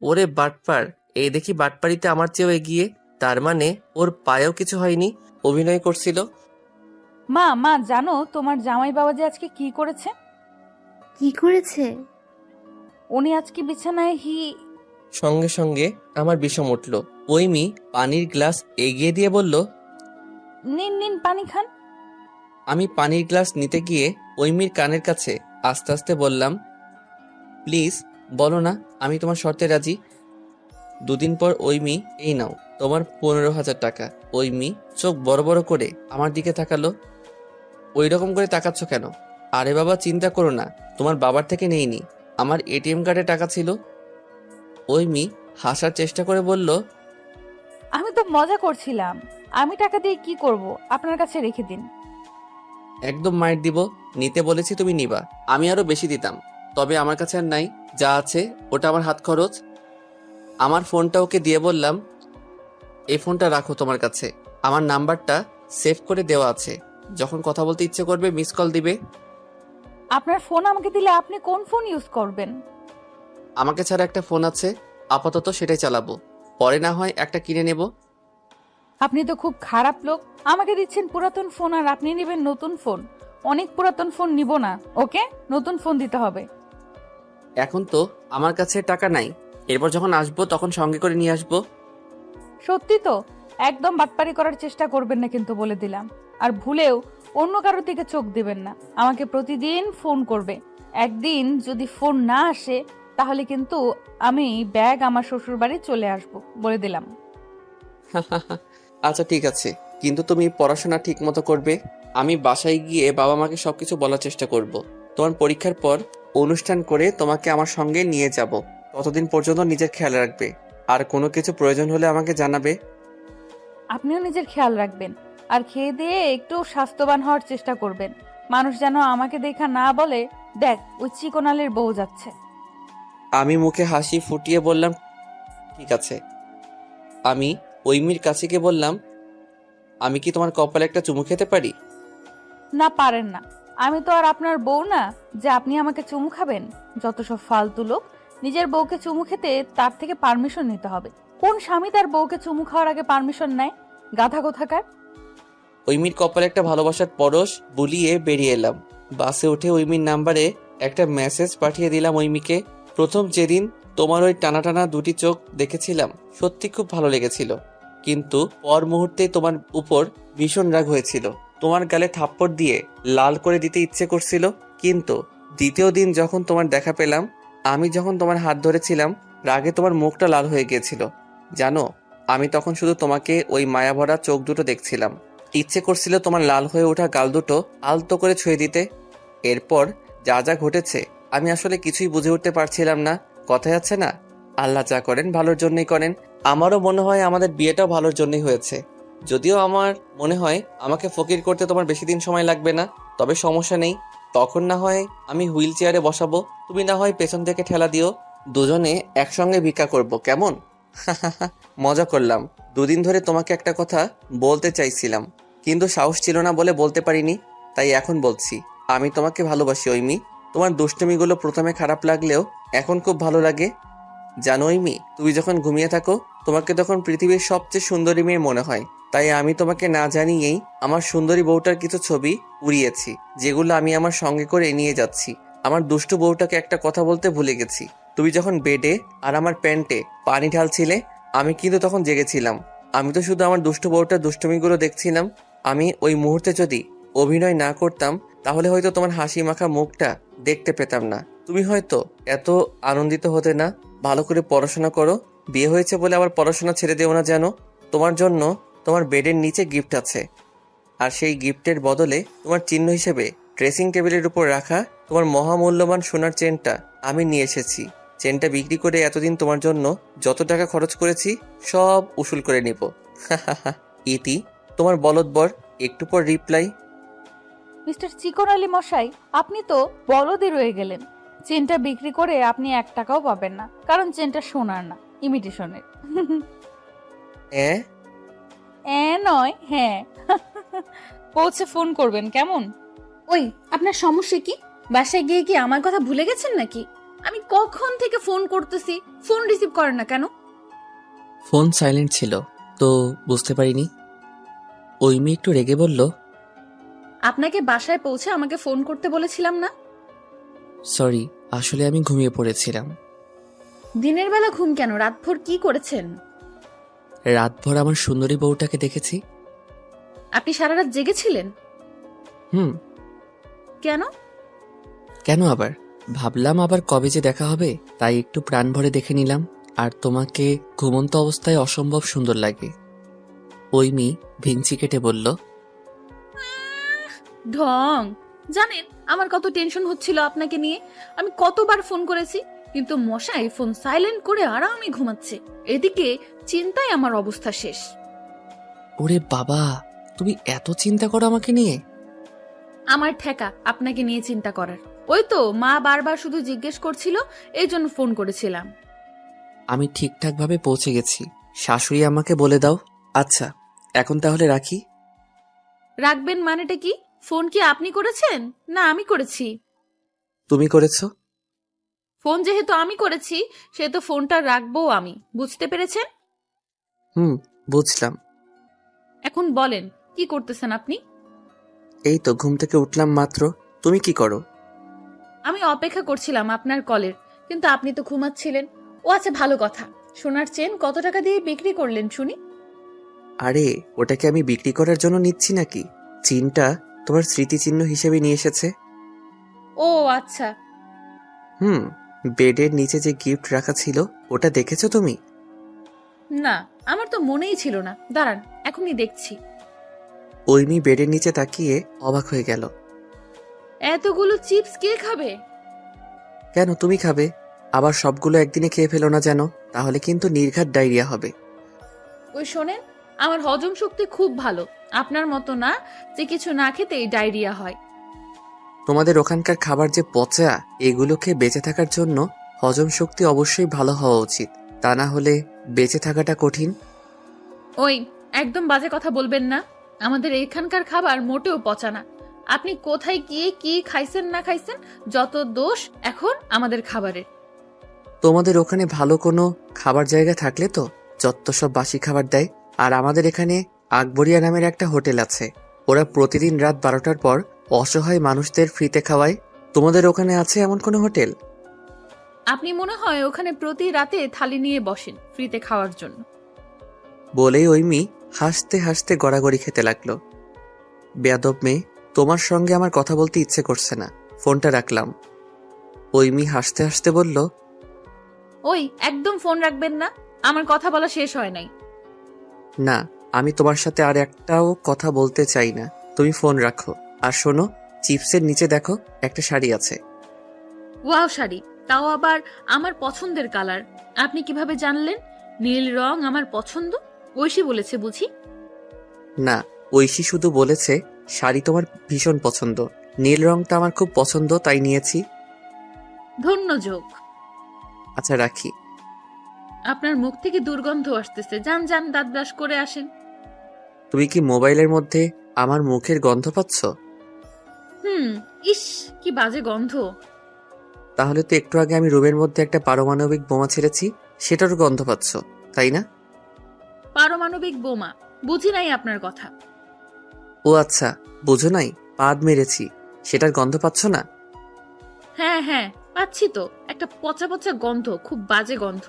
ওরে বাটপার, এই দেখি বাটপারিতে আমার চেয়েও এগিয়ে। তার মানে ওর পায়েও কিছু হয়নি, অভিনয় করছিল। মা মা জানো তোমার জামাই বাবা যে আজকে কি করেছে? কি করেছে? উনি আজকে বিছানায় সঙ্গে সঙ্গে আমার বিষম উঠল। ওইমি পানির গ্লাস এগিয়ে দিয়ে বলল। নিন নিন পানি খান। আমি পানির গ্লাস নিতে গিয়ে ওইমির কানের কাছে আস্তে আস্তে বললাম, প্লিজ বলো না আমি তোমার শর্তে রাজি। দুদিন পর ওইমি, এই নাও তোমার 15,000 টাকা। ওইমি চোখ বড় বড় করে আমার দিকে তাকালো। ওই রকম করে তাকাচ্ছ কেন? আরে বাবা চিন্তা করো না, তোমার বাবার থেকে নেইনি, আমার এটিএম কার্ডে টাকা ছিল। ওইমি হাসার চেষ্টা করে বলল, আমি তো মজা করছিলাম। আমি টাকা দিয়ে কি করব? আপনার কাছে রেখে দিন। একদম মাইর দিব, নিতে বলেছি তুমি নিবা। আমি আরো বেশি দিতাম, তবে আমার কাছে আর নাই, যা আছে ওটা আমার হাত খরচ। আমার ফোনটা ওকে দিয়ে বললাম, এই ফোনটা রাখো তোমার কাছে, আমার নাম্বারটা সেভ করে দেওয়া আছে, যখন কথা বলতে ইচ্ছে করবে মিস কল দিবে। আপনার ফোন আমাকে দিলে আপনি কোন ফোন ইউজ করবেন? আমাকে ছাড়া একটা ফোন আছে, আপাতত সেটাই চালাবো, পরে না হয় একটা কিনে নেব। আপনি তো খুব খারাপ লোক। আমাকে দিচ্ছেন পুরাতন ফোন আর আপনি নেবেন নতুন ফোন। অনেক পুরাতন ফোন নিব না, ওকে? নতুন ফোন দিতে হবে। এখন তো আমার কাছে টাকা নাই, এরপর যখন আসবো তখন সঙ্গে করে নিয়ে আসবো। সত্যি তো? একদম বাটপারি করার চেষ্টা করবেন না কিন্তু, বলে দিলাম। আর ভুলেও অন্য কারোর দিকে চোখ দিবেন না। আমাকে প্রতিদিন ফোন করবে। একদিন যদি ফোন না আসে তাহলে কিন্তু আমি ব্যাগ আমার শ্বশুর বাড়ি চলে আসব, বলে দিলাম। আচ্ছা ঠিক আছে, কিন্তু তুমি পড়াশোনা ঠিক মতো করবে। আমি বাসায় গিয়ে বাবা মাকে সবকিছু বলার চেষ্টা করব। তোমার পরীক্ষার পর অনুষ্ঠান করে তোমাকে আমার সঙ্গে নিয়ে যাব। ততদিন পর্যন্ত নিজের খেয়াল রাখবে, আর কোনো কিছু প্রয়োজন হলে আমাকে জানাবে। আপনিও নিজের খেয়াল রাখবেন, আর খেয়ে দিয়ে একটু স্বাস্থ্যবান হওয়ার চেষ্টা করবেন। মানুষ যেন আমাকে দেখা না বলে, দেখ ওই চিকনালের বউ যাচ্ছে। আমি মুখে হাসি ফুটিয়ে বললাম, ঠিক আছে। আমি ওইমির কাছে গিয়ে বললাম, আমি কি তোমার কপালে একটা চুমু খেতে পারি? না পারেন না। আমি তো আর আপনার বউ না যে আপনি আমাকে চুমু খাবেন। যত সব ফালতু লোক। নিজের বউকে চুমু খেতে তার থেকে পারমিশন নিতে হবে। কোন স্বামী তার বউকে চুমু খাওয়ার আগে পারমিশন নেয়? গাধা কোথাকার। ওইমির কপালে একটা ভালোবাসার পরশ বুলিয়ে বেরিয়ে এলাম। বাসে উঠে ওইমির নাম্বারে একটা মেসেজ পাঠিয়ে দিলাম ওইমিকে। প্রথম যেদিন তোমার ওই টানা টানা দুটি চোখ দেখেছিলাম, সত্যি খুব ভালো লেগেছিল, কিন্তু পর মুহূর্তে তোমার উপর ভীষণ রাগ হয়েছিল। তোমার গালে থাপ্পড় দিয়ে লাল করে দিতে ইচ্ছে করছিল, কিন্তু দ্বিতীয় দিন যখন তোমার দেখা পেলাম, আমি যখন তোমার হাত ধরেছিলাম, রাগে তোমার মুখটা লাল হয়ে গিয়েছিল। জানো, আমি তখন শুধু তোমাকে ওই মায়াভরা চোখ দুটো দেখছিলাম। ইচ্ছে করছিল তোমার লাল হয়ে ওঠা গাল দুটো আলতো করে ছুঁয়ে দিতে। এরপর যা যা ঘটেছে আমি আসলে কিছুই বুঝে উঠতে পারছিলাম না। কথায় আছে না, আল্লাহ যা করেন ভালোর জন্যই করেন। আমারও মনে হয় আমাদের বিয়েটাও ভালোর জন্যই হয়েছে। যদিও আমার মনে হয় আমাকে ফকির করতে তোমার বেশি দিন সময় লাগবে না, তবে সমস্যা নেই। তখন না হয় আমি হুইল চেয়ারে বসাবো, তুমি না হয় পেছন থেকে ঠেলা দিও, দুজনে একসঙ্গে ভিক্ষা করব, কেমন? মজা করলাম। দুদিন ধরে তোমাকে একটা কথা বলতে চাইছিলাম, কিন্তু সাহস ছিল না বলে বলতে পারিনি, তাই এখন বলছি। আমি তোমাকে ভালোবাসি ওইমি। তোমার দুষ্টুমিগুলো প্রথমে খারাপ লাগলেও এখন খুব ভালো লাগে। জানো ওইমি, তুমি যখন ঘুমিয়ে থাকো তোমাকে তখন পৃথিবীর সবচেয়ে সুন্দরী মেয়ে মনে হয়। তাই আমি তোমাকে না জানিয়েই আমার সুন্দরী বউটার কিছু ছবি উড়িয়েছি, যেগুলো আমি আমার সঙ্গে করে নিয়ে যাচ্ছি। আমার দুষ্টু বউটাকে একটা কথা বলতে ভুলে গেছি। তুমি যখন বেডে আর আমার প্যান্টে পানি ঢালছিলে, আমি কিন্তু তখন জেগেছিলাম। আমি তো শুধু আমার দুষ্টু বউটার দুষ্টুমিগুলো দেখছিলাম। আমি ওই মুহূর্তে যদি অভিনয় না করতাম, তাহলে হয়তো তোমার হাসি মাখা মুখটা দেখতে পেতাম না। তুমি হয়তো এত আনন্দিত হতে না। ভালো করে পড়াশোনা করো, বিয়ে হয়েছে বলে আবার পড়াশোনা ছেড়ে দেও না যেন। তোমার জন্য তোমার বেডের নিচে গিফট আছে, আর সেই গিফটের বদলে তোমার চিহ্ন হিসেবে ড্রেসিং টেবিলের উপর রাখা তোমার মহামূল্যবান সোনার চেনটা আমি নিয়ে এসেছি। চেনটা বিক্রি করে এতদিন তোমার জন্য যত টাকা খরচ করেছি সব উসুল করে নিব। ইতি, তোমার বলদ বর। একটু পর রিপ্লাই। মিস্টার চিকন আলী মশাই, আপনি তো বলদই রয়ে গেলেন। চেনটা বিক্রি করে আপনি 1 টাকাও পাবেন না, কারণ চেনটা সোনার না, ইমিটেশনের। নয়, হ্যাঁ। পৌঁছে ফোন করবেন, কেমন? ওই, আপনার সমস্যা কি? বাসায় গিয়ে কি আমার কথা ভুলে গেছেন নাকি? আমি কখন থেকে ফোন করতেছি, ফোন রিসিভ করেন না কেন? ফোন সাইলেন্ট ছিল তো বুঝতে পারিনি। ওই মেয়ে একটু রেগে বলল, আপনাকে বাসায় পৌঁছে আমাকে ফোন করতে বলেছিলাম না? সরি, আসলে আমি ঘুমিয়ে পড়েছিলাম। দিনের বেলা ঘুম কেন? রাতভর কি করেছেন? রাতভর আমার সুন্দরী বউটাকে দেখেছি। আপনি সারা রাত জেগেছিলেন? হুম। কেন? কেন আবার? ভাবলাম আবার কবে যে দেখা হবে, তাই একটু প্রাণ ভরে দেখে নিলাম। আর তোমাকে ঘুমন্ত অবস্থায় অসম্ভব সুন্দর লাগে। ওই মেয়ে ভিঞ্চি কেটে বলল, ঢং। জানেন আমার কত টেনশন হচ্ছিল আপনাকে নিয়ে। আমি কতবার ফোন করেছি, কিন্তু মশাই ফোন সাইলেন্ট করে আরামে ঘুমাচ্ছে। এদিকে চিন্তায় আমার অবস্থা শেষ। ওরে বাবা, তুমি এত চিন্তা করো আমাকে নিয়ে? আমার ঠেকা আপনাকে নিয়ে চিন্তা করার। ওই তো মা বারবার শুধু জিজ্ঞেস করছিল, এই জন্য ফোন করেছিলাম। আমি ঠিকঠাক ভাবে পৌঁছে গেছি। শাশুড়ি আমাকে বলে দাও। আচ্ছা, এখন তাহলে রাখি। রাখবেন মানেটা কি? ফোন কি আপনি করেছেন না আমি করেছি? তুমি করেছো। ফোন যেহেতু আমি করেছি, সেহেতু ফোনটা রাখবো আমি, বুঝতে পেরেছেন? হুম, বুঝলাম। এখন বলেন কি করতেছেন আপনি? এই তো ঘুম থেকে উঠলাম মাত্র। তুমি কি করো? আমি অপেক্ষা করছিলাম আপনার কলের, কিন্তু আপনি তো ঘুমাচ্ছিলেন। ও আচ্ছা, ভালো কথা। সোনার চেন কত টাকা দিয়ে বিক্রি করলেন শুনি? আরে, ওটাকে আমি বিক্রি করার জন্য নিচ্ছি নাকি? চিনটা তোমার স্মৃতিচিহ্ন হিসেবে নিয়ে এসেছে। ও আচ্ছা। হুম। বেডের নিচে যে গিফট রাখা ছিল, ওটা দেখেছো তুমি? না, আমার তো মনেই ছিল না। দাঁড়ান, এখনই দেখছি। ওইমি বেডের নিচে তাকিয়ে অবাক হয়ে গেল। এতগুলো চিপস কে খাবে? কেন, তুমি খাবে? আবার সবগুলো একদিনে খেয়ে ফেলো না যেন, তাহলে কিন্তু নির্ঘাত ডায়রিয়া হবে। ওই শোনেন, আমার হজম শক্তি খুব ভালো। আপনার মতো না যে কিছু না খেতেই ডায়রিয়া হয়। তোমাদের ওখানকার খাবার যে পচা, এগুলো খেয়ে বেঁচে থাকার জন্য হজম শক্তি অবশ্যই ভালো হওয়া উচিত, তা না হলে বেঁচে থাকাটা কঠিন। ওই, একদম বাজে কথা বলবেন না। আমাদের এখানকার খাবার মোটেও পচা না। আপনি কোথায় গিয়ে কি খাইছেন না খাইছেন, যত দোষ এখন আমাদের খাবারের। তোমাদের ওখানে ভালো কোনো খাবার জায়গা থাকলে তো যত সব বাসি খাবার দেয়। আর আমাদের এখানে আকবরিয়া নামের একটা হোটেল আছে, ওরা প্রতিদিন রাত 12টার পর অসহায় মানুষদের ফ্রিতে খাওয়ায়। তোমাদের ওখানে আছে এমন কোনো হোটেল? আপনি মনে হয় ওখানে প্রতি রাতে থালি নিয়ে বসেন ফ্রিতে খাওয়ার জন্য। বলেই ওই মেয়ে হাসতে হাসতে গড়াগড়ি খেতে লাগলো। বেয়াদব মেয়ে, তোমার সঙ্গে আমার কথা বলতে ইচ্ছে করছে না, ফোনটা রাখলাম। ওই মেয়ে হাসতে হাসতে বলল, ওই, একদম ফোন রাখবেন না। আমার কথা বলা শেষ হয় নাই। না, আমি তোমার সাথে আর একটাও কথা বলতে চাই না, তুমি ফোন রাখো। আর শোনো, চিপসের নিচে দেখো একটা শাড়ি আছে। ওয়াও, শাড়ি! তাও আবার আমার পছন্দের কালার। আপনি কিভাবে জানলেন নীল রং আমার পছন্দ? ঐশী বলেছে বুঝি? না, ঐশী শুধু বলেছে শাড়ি তোমার ভীষণ পছন্দ। নীল রংটা আমার খুব পছন্দ, তাই নিয়েছি। ধন্য যোগ। আচ্ছা, রাখি। আপনার মুখ থেকে দুর্গন্ধ আসতেছে। যান যান, দাঁত ব্রাশ করে আসেন। তুমি কি মোবাইলের মধ্যে আমার মুখের গন্ধ পাচ্ছ? ইস, কি বাজে গন্ধ। তাহলে তো একটু আগে আমি রুমের মধ্যে একটা পারমাণবিক বোমা ছেড়েছি, সেটারও গন্ধ পাচ্ছ, তাই না? পারমাণবিক বোমা? বুঝি নাই আপনার কথা। ও আচ্ছা, বুঝো নাই? পাদ মেরেছি, সেটার গন্ধ পাচ্ছ না? হ্যাঁ হ্যাঁ, পাচ্ছি তো। একটা পচা পচা গন্ধ, খুব বাজে গন্ধ।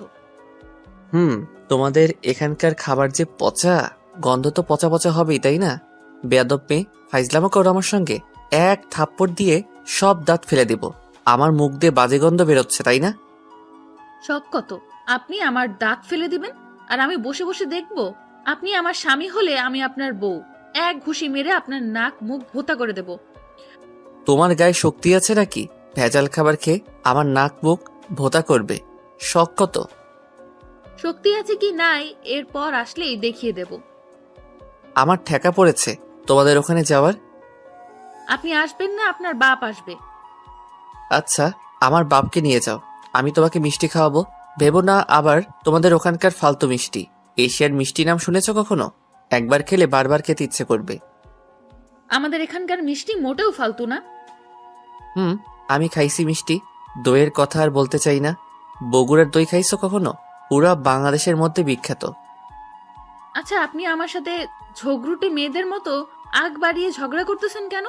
তোমাদের এখানকার খাবার যে পচা, গন্ধ তো পচা পচা হবেই, তাই না? বেয়াদব মেয়ে, ফাইজলামো করো আমার সঙ্গে। এক থাপ্পড় দিয়ে সব দাঁত ফেলে দেব। আমার মুখ দিয়ে বাজে গন্ধ বেরোচ্ছে, তাই না? শখ কত আপনি আমার দাঁত ফেলে দিবেন, আর আমি বসে বসে দেখব? আপনি আমার স্বামী হলে আমি আপনার বউ, এক ঘুষি মেরে আপনার নাক মুখ ভোঁতা করে দেব। তোমার গায়ে শক্তি আছে নাকি ভেজাল খাবার খেয়ে আমার নাক মুখ ভোঁতা করবে? শখ কত? শক্তি আছে কি নাই এরপর আসলেই দেখিয়ে দেব। আমার ঠেকা পড়েছে তোমাদের ওখানে যাওয়ার। আপনি আসবেন না, আপনার বাপ আসবে। আচ্ছা, আমার বাপকে নিয়ে যাও, আমি তোমাকে মিষ্টি খাওয়াবো। ভেবো না আবার তোমাদের ওখানকার ফালতু মিষ্টি। এশিয়ার মিষ্টি নাম শুনেছো কখনো? একবার খেলে বারবার খেতে ইচ্ছে করবে। আমাদের এখানকার মিষ্টি মোটেও ফালতু না। আমি খাইছি মিষ্টি, দইয়ের কথা আর বলতে চাই না। বগুড়ার দই খাইছো কখনো? পুরা বাংলাদেশের মধ্যে বিখ্যাত। আচ্ছা, আপনি আমার সাথে ঝগড়ুটে মেয়েদের মতো আগ বাড়িয়ে ঝগড়া করতেছেন কেন?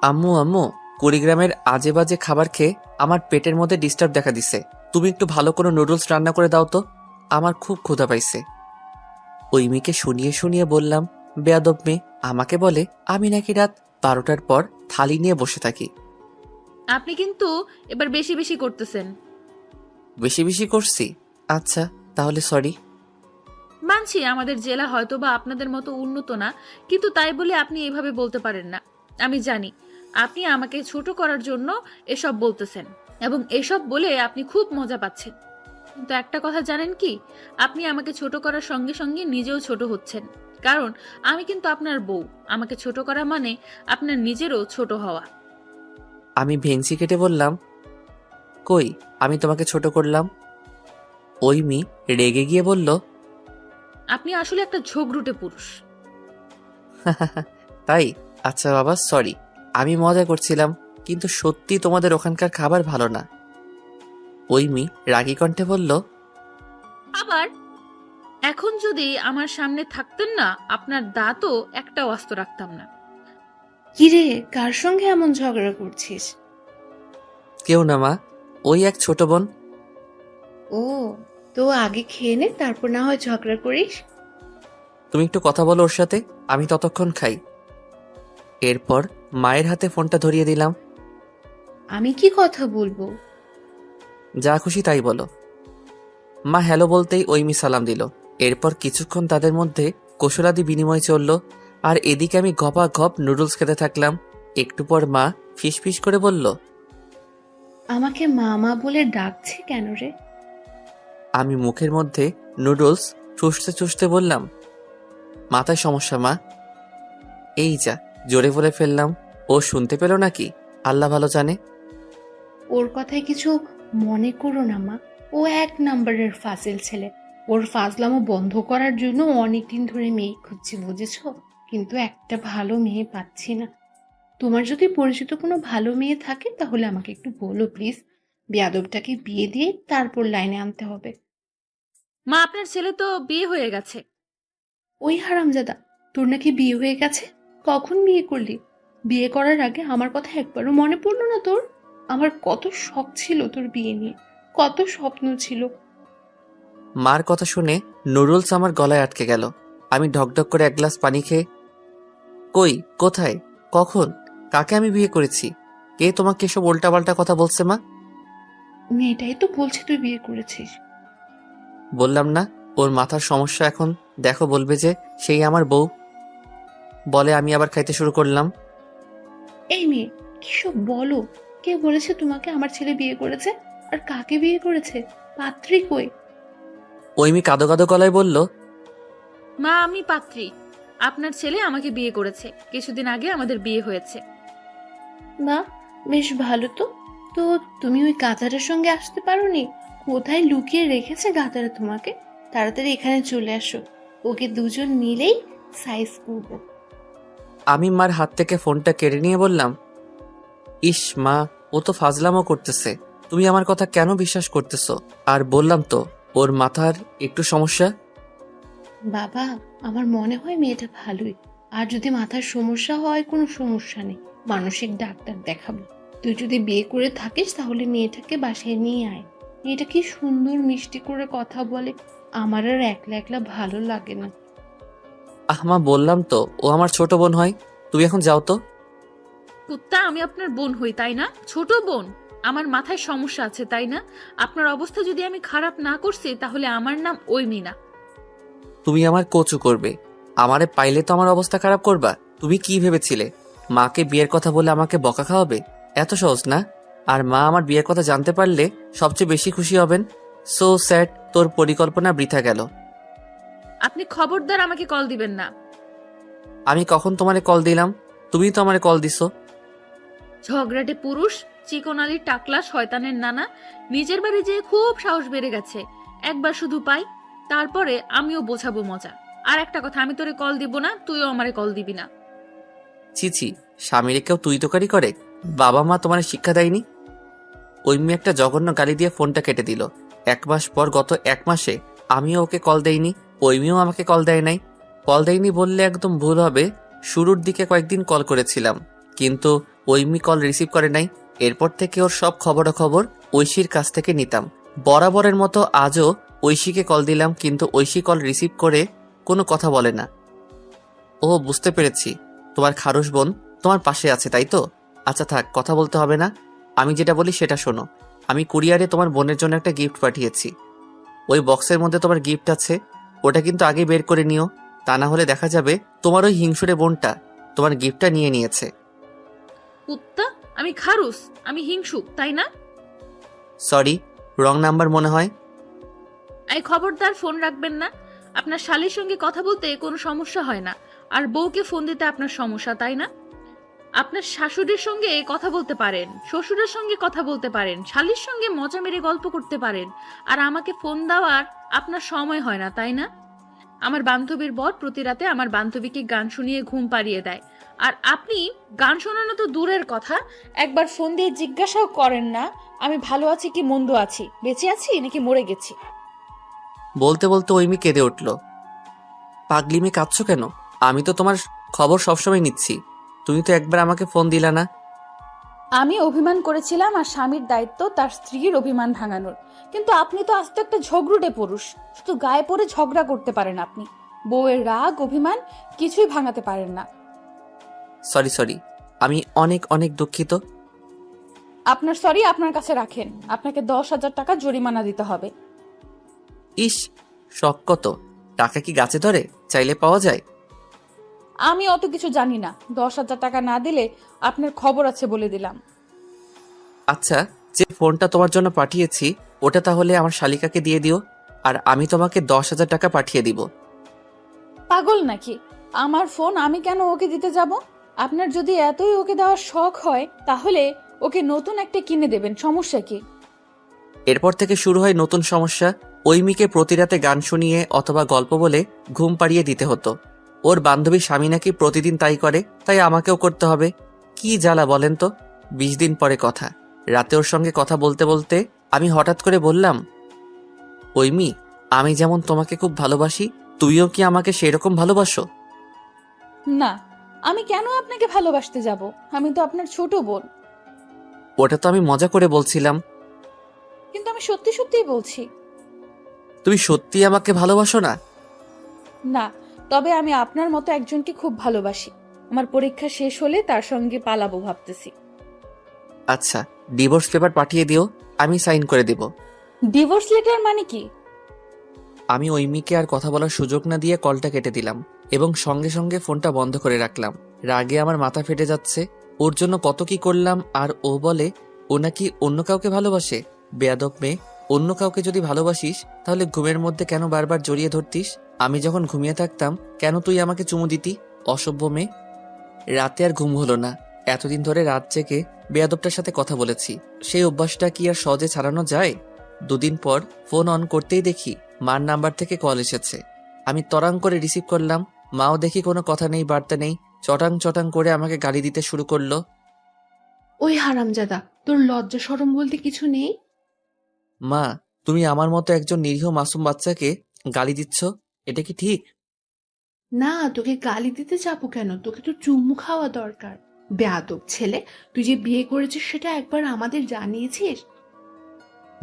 আম্মু আম্মু, কুড়িগ্রামের আজে বাজে খাবার খেয়ে আমার পেটের মধ্যে ডিস্টার্ব দেখা দিছে। তুমি একটু ভালো কোনো নুডলস রান্না করে দাও তো, আমার খুব ক্ষুধা পাইছে। ওই মেয়েকে শুনিয়ে শুনিয়ে বললাম, বেয়াদব মেয়ে আমাকে বলে আমি নাকি রাত 12টার পর থালি নিয়ে বসে থাকি। আপনি কিন্তু এবার বেশি বেশি করতেছেন। বেশি বেশি করছি? আচ্ছা তাহলে সরি। মানছি আমাদের জেলা হয়তো বা আপনাদের মতো উন্নত না, কিন্তু তাই বলে আপনি এভাবে বলতে পারেন না। আমি জানি আপনি আমাকে ছোট করার জন্য এসব বলতেছেন, এবং এসব বলে আপনি খুব মজা পাচ্ছেন। কিন্তু একটা কথা জানেন কি, আপনি আমাকে ছোট করার সঙ্গে সঙ্গে নিজেও ছোট হচ্ছেন। কারণ আমি কিন্তু আপনার বউ। আমাকে ছোট করা মানে আপনার নিজেরও ছোট হওয়া। আমি ভেংচি কেটে বললাম, কই আমি তোমাকে ছোট করলাম? ওই মেয়ে রেগে গিয়ে বলল, আপনি আসলে একটা ঝগড়ুটে পুরুষ। তাই? আচ্ছা বাবা সরি, আমি মজা করছিলাম, কিন্তু সত্যি তোমাদের ওখানকার খাবার ভালো না। ওই মেয়ে রাগী কণ্ঠে বলল, আবার এখন যদি আমার সামনে থাকতেন না, আপনার দাঁতও একটা অস্ত রাখতাম না। কিরে, কার সঙ্গে এমন ঝগড়া করছিস? কেউ না মা, ওই এক ছোট বোন। ও, তো আগে খেয়ে নে, তারপর না হয় ঝগড়া করিস। তুমি একটু কথা বলো ওর সাথে, আমি ততক্ষণ খাই। এরপর মায়ের হাতে ফোনটা ধরিয়ে দিলাম। আমি কি কথা বলবো? যা খুশি তাই বলো। মা হ্যালো বলতেই ওই মি সালাম দিল। এরপর কিছুক্ষণ তাদের মধ্যে কৌশলাদি বিনিময় চলল, আর এদিকে আমি ঘপা ঘপ নুডলস খেতে থাকলাম। একটু পর মা ফিসফিস করে বলল, আমাকে মামা বলে ডাকছে কেন রে? আমি মুখের মধ্যে নুডলস চুষতে চুষতে বললাম, মাথায় সমস্যা মা। এই যা, জোরে বলে ফেললাম। ও শুনতে পেল নাকি আল্লাহ ভালো জানে। ওর কথায় কিছু মনে করো না মা, ও 1 নম্বরের ফাজিল ছেলে। ওর ফাজলামো বন্ধ করার জন্য অনেকদিন ধরে মেয়ে খুঁজছি, বুঝেছো? কিন্তু একটা ভালো মেয়ে পাচ্ছি না। তোমার যদি পরিচিত কোনো ভালো মেয়ে থাকে তাহলে আমাকে একটু বলো প্লিজ। বেয়াদবটাকে বিয়ে দিয়ে তারপর লাইনে আনতে হবে। মা, আপনার ছেলে তো বিয়ে হয়ে গেছে। ওই হারামজাদা, তোর নাকি বিয়ে হয়ে গেছে? কখন বিয়ে করলি? বিয়ে করার আগে আমার কথা একবারও মনে পড়লো না তোর? আমার কত শখ ছিল তোর বিয়ে নিয়ে, কত স্বপ্ন ছিল। মার কথা শুনে নুডলস আমার গলায় আটকে গেল। আমি ঢকঢক করে এক গ্লাস পানি খেয়ে, কই, কোথায়, কখন, কাকে আমি বিয়ে করেছি? কে তোমাকে এসব উল্টাপাল্টা কথা বলছে মা? মেয়েটাই তো বলছে তুই বিয়ে করেছিস। বললাম না ওর মাথার সমস্যা, এখন দেখো বলবে যে সেই আমার বউ। বলে আমি আবার খাইতে শুরু করলাম। এই মেয়ে, কিসব বলো? কে বলেছে তোমাকে আমার ছেলে বিয়ে করেছে? আর কাকে বিয়ে করেছে? পাত্রী কই? ওই মি কাদো কাদো গলায় বলল, মা, আমি পাত্রী। আপনার ছেলে আমাকে বিয়ে করেছে। কিছুদিন আগে আমাদের বিয়ে হয়েছে। বা, বেশ ভালো তো। তো তুমি ওই গাধাটার সঙ্গে আসতে পারোনি? কোথায় লুকিয়ে রেখেছে গাধাটা তোমাকে? তাড়াতাড়ি এখানে চলে আসো, ওকে দুজন মিলেই সাইজ করবো। আমি মার হাত থেকে ফোনটা কেড়ে নিয়ে বললাম, ইস মা, ও তো ফাজলামো করতেছে। তুমি আমার কথা কেন বিশ্বাস করতেছো? আর বললাম তো ওর মাথার একটু সমস্যা। বাবা, আমার মনে হয় মেয়েটা ভালোই। আর যদি মাথার সমস্যা হয়, কোনো সমস্যা নেই, মানসিক ডাক্তার দেখাবো। তুই যদি বিয়ে করে থাকিস তাহলে মেয়েটাকে বাসায় নিয়ে আয়। মেয়েটা কি সুন্দর মিষ্টি করে কথা বলে, আমার আর একলা একলা ভালো লাগে না। মা বললাম তো ও আমার ছোট বোন হয়। তুমি এখন যাও তো। কুত্তা, আমি আপনার বোন হই তাই না? ছোট বোন? আমার মাথায় সমস্যা আছে তাই না? আপনার অবস্থা যদি আমি খারাপ না করছি তাহলে আমার নাম ওই মিনা। তুমি আমার কচু করবে, আমারে পাইলে তো আমার অবস্থা খারাপ করবা। তুমি কি ভেবেছিলে মাকে বিয়ের কথা বলে আমাকে বকা খাওয়াবে? এত সহজ না। আর মা আমার বিয়ের কথা জানতে পারলে সবচেয়ে বেশি খুশি হবেন। সো স্যাড, তোর পরিকল্পনা বৃথা গেল। আপনি খবরদার আমাকে কল দিবেন না। আমি কখন তোমারে কল দিলাম? তুমি তো আমারে কল দিছো। ঝগড়াটে পুরুষ, চিকনালির টাকলা শয়তানের নানা। নিজের বাড়ি যেয়ে খুব সাহস বেড়ে গেছে। একবার শুধু পাই, তারপরে আমিও বোঝাবো মজা। আর একটা কথা, আমি তোরে কল দিব না, তুইও আমারে কল দিবি না। ছি ছি, স্বামীরে কেউ তুই তোকারি করে? বাবা মা তোমার শিক্ষা দেয়নি? মেয়ে একটা জঘন্য গালি দিয়ে ফোনটা কেটে দিল। 1 মাস পর গত 1 মাসে আমিও ওকে কল দেইনি, মেয়েও আমাকে কল দেয় নাই। কল দেয়নি বললে একদম ভুল হবে, শুরুর দিকে কয়েকদিন কল করেছিলাম, কিন্তু মেয়ে কল রিসিভ করে নাই। এরপর থেকে ওর সব খবরাখবর ঐশীর কাছ থেকে নিতাম। বরাবরের মতো আজও ঐশীকে কল দিলাম, কিন্তু ঐশী কল রিসিভ করে কোনো কথা বলে না। ও, বুঝতে পেরেছি, তোমার খারুশ বোন তোমার পাশে আছে, তাই তো? আচ্ছা থাক, কথা বলতে হবে না, আমি যেটা বলি সেটা শোনো। আমি কুরিয়ারে তোমার বোনের জন্য একটা গিফট পাঠিয়েছি। ওই বক্সের মধ্যে তোমার গিফট আছে, ওটা কিন্তু আগে বের করে নিও, তা না হলে দেখা যাবে তোমার ওই হিংসুরে বোনটা তোমার গিফটটা নিয়ে নিয়েছে। কুত্তা, আমি খারুস, আমি হিংসুক, তাই না? সরি, রং নাম্বার মনে হয়। এই খবরদার ফোন রাখবেন না। আপনার শালীর সঙ্গে কথা বলতে কোনো সমস্যা হয় না, আর বউকে ফোন দিতে আপনার সমস্যা, তাই না? আপনার শাশুড়ির সঙ্গে কথা বলতে পারেন, শ্বশুরের সঙ্গে কথা বলতে পারেন, শালীর সঙ্গে মজা মেরে গল্প করতে পারেন, আর আমাকে ফোন দেওয়ার আপনার সময় হয় না, তাই না? আমার বান্ধবীর বর প্রতি রাতে আমার বান্ধবীকে গান শুনিয়ে ঘুম পাড়িয়ে দেয়, আর আপনি গান শোনানো তো দূরের কথা, একবার ফোন দিয়ে জিজ্ঞাসাও করেন না আমি ভালো আছি কি মন্দ আছি, বেঁচে আছি নাকি মরে গেছি। বলতে বলতে মেয়ে কেঁদে উঠল। পাগলি মেয়ে, কাঁদছো কেন? আমি তো তোমার খবর সবসময় নিচ্ছি, তুমি তো একবার আমাকে ফোন দিলা না। আমি অভিমান করেছিলাম আর স্বামীর দায়িত্ব তার স্ত্রীর অভিমান ভাঙানোর, কিন্তু আপনি তো আস্ত একটা ঝগড়ুটে পুরুষ, শুধু গায়ে পড়ে ঝগড়া করতে পারেন আপনি, বউয়ের রাগ অভিমান কিছুই ভাঙাতে পারেন না। সরি, আমি অনেক অনেক দুঃখিত। আপনার সরি আপনার কাছে রাখেন, আপনাকে 10,000 টাকা জরিমানা দিতে হবে। ইস, শখ কত! টাকা কি গাছে ধরে, চাইলে পাওয়া যায়? আমি অত কিছু জানি না, 10,000 টাকা না দিলে আপনার খবর আছে বলে দিলাম। আচ্ছা, যে ফোনটা তোমার জন্য পাঠিয়েছি ওটা তাহলে আমার শালিকাকে দিয়ে দিও, আর আমি তোমাকে 10,000 টাকা পাঠিয়ে দিব। পাগল নাকি? আমার ফোন আমি কেন ওকে দিতে যাব? আপনার যদি এতই ওকে দেওয়ার শখ হয় তাহলে ওকে নতুন একটা কিনে দেবেন, সমস্যা কি? এরপর থেকে শুরু হয় নতুন সমস্যা। মেয়েকে প্রতি রাতে গান শুনিয়ে অথবা গল্প বলে ঘুম পাড়িয়ে দিতে হতো। ওর বান্ধবী স্বামী নাকি প্রতিদিন তাই করে, তাই আমাকেও করতে হবে। কি জ্বালা বলেন তো। 20 দিন পরে কথা, রাতে ওর সঙ্গে কথা বলতে বলতে আমি হঠাৎ করে বললাম, মেয়ে, আমি যেমন তোমাকে খুব ভালোবাসি, তুইও কি আমাকে সেরকম ভালোবাসো? না, আমি কেন আপনাকে ভালোবাসতে যাব? আমি তো আপনার ছোট বোন। ওটা তো আমি মজা করে বলছিলাম। কিন্তু আমি সত্যি সত্যিই বলছি। তুমি সত্যি আমাকে ভালোবাসো না? না, তবে আমি আপনার মতো একজনকে খুব ভালোবাসি। আমার পরীক্ষা শেষ হলে তার সঙ্গে পালাবো ভাবতেছি। আচ্ছা, ডিভোর্স পেপার পাঠিয়ে দিও, আমি সাইন করে দেব। ডিভোর্স লেটার মানে কি? আমি মেয়েকে আর কথা বলার সুযোগ না দিয়ে কলটা কেটে দিলাম এবং সঙ্গে সঙ্গে ফোনটা বন্ধ করে রাখলাম। রাগে আমার মাথা ফেটে যাচ্ছে। ওর জন্য কত কি করলাম, আর ও বলে ও নাকি অন্য কাউকে ভালোবাসে। বেয়াদব মেয়ে, অন্য কাউকে যদি ভালোবাসিস তাহলে ঘুমের মধ্যে কেন বারবার জড়িয়ে ধরতিস? আমি যখন ঘুমিয়ে থাকতাম কেন তুই আমাকে চুমু দিতি? অসভ্য মেয়ে। রাতে আর ঘুম হলো না। এতদিন ধরে রাত জেগে বেয়াদবটার সাথে কথা বলেছি, সেই অভ্যাসটা কি আর সহজে ছাড়ানো যায়? 2 দিন পর ফোন অন করতেই দেখি মার নাম্বার থেকে কল এসেছে। আমি তরাং করে রিসিভ করলাম। মাও দেখি কোনো কথা নেই, বার্তা নেই, চটাং চটাং করে আমাকে গালি দিতে শুরু করলো। ওই হারামজাদা, তোর লজ্জা শরম বলতে কিছু নেই? মা, তুমি আমার মতো একজন নিরীহ মাসুম বাচ্চাকে গালি দিচ্ছ, এটা কি ঠিক? না, তোকে গালি দিতে যাবো কেন? তোকে তো চুমু খাওয়া দরকার। বেয়াদব ছেলে, তুই যে বিয়ে করেছিস সেটা একবার আমাদের জানিয়েছিস?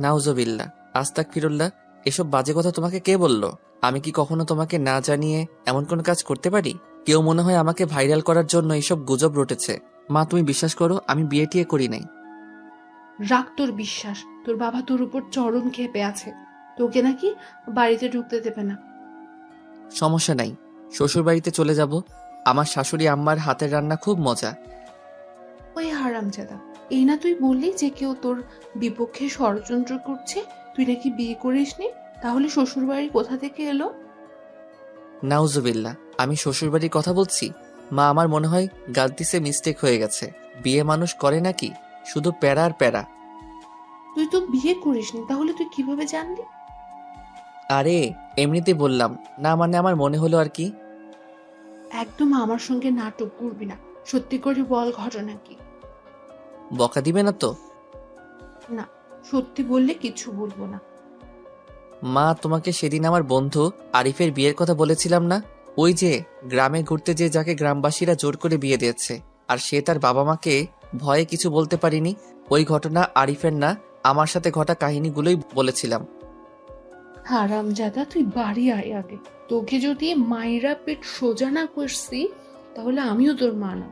নাউজুবিল্লাহ, আস্তাগফিরুল্লাহ, এসব বাজে কথা তোমাকে কে বললো? আমি কি কখনো তোমাকে না জানিয়ে এমন কোন কাজ করতে পারি? কেউ মনে হয় আমাকে ভাইরাল করার জন্য এসব গুজব রটেছে। মা, তুমি বিশ্বাস করো, আমি বিয়ে টিয়ে করি নাই। রাখ তোর বিশ্বাস। তোর বাবা তোর উপর চরম ক্ষেপে আছে, তোকে নাকি বাড়িতে ঢুকতে দেবে না। সমস্যা নাই, শ্বশুর বাড়িতে চলে যাব। আমার শাশুড়ি আম্মার হাতের রান্না খুব মজা। ওই হারামজাদা, এই না তুই বললি যে কেউ তোর বিপক্ষে ষড়যন্ত্র করছে, তুই নাকি বিয়ে করিসনি? তাহলে শ্বশুর বাড়ি কোথা থেকে এলো? নাউজুবিল্লাহ, আমি শ্বশুর বাড়ির কথা বলছি? মা, আমার মনে হয় গালতিসে মিস্টেক হয়ে গেছে। বিয়ে মানুষ করে নাকি, শুধু প্যারা আর প্যারা। তুই তো বিয়ে করিসনি, তাহলে তুই কিভাবে জানলি? আরে এমনিতে বললাম, না মানে আমার মনে হলো আর কি। একদম আমার সঙ্গে নাটক করবি না, সত্যি করে বল ঘটনা কি। বকা দিবে না তো? না, সত্যি বললে কিছু বলবো না। মা, তোমাকে সেদিন আমার বন্ধু আরিফের বিয়ের কথা বলেছিলাম না? ওই যে গ্রামে ঘুরতে যে যাকে গ্রামবাসীরা জোর করে বিয়ে দিয়েছে, আর সে তার বাবা মাকে ভয়ে কিছু বলতে পারিনি। ওই ঘটনা আরিফের না, আমার সাথে ঘটা কাহিনীগুলোই বলেছিলাম। হারামজাদা, তুই বাড়ি আয় আগে। তোকে যদি মায়েরা পেট সোজা না করছি, তাহলে আমিও তোর মা না।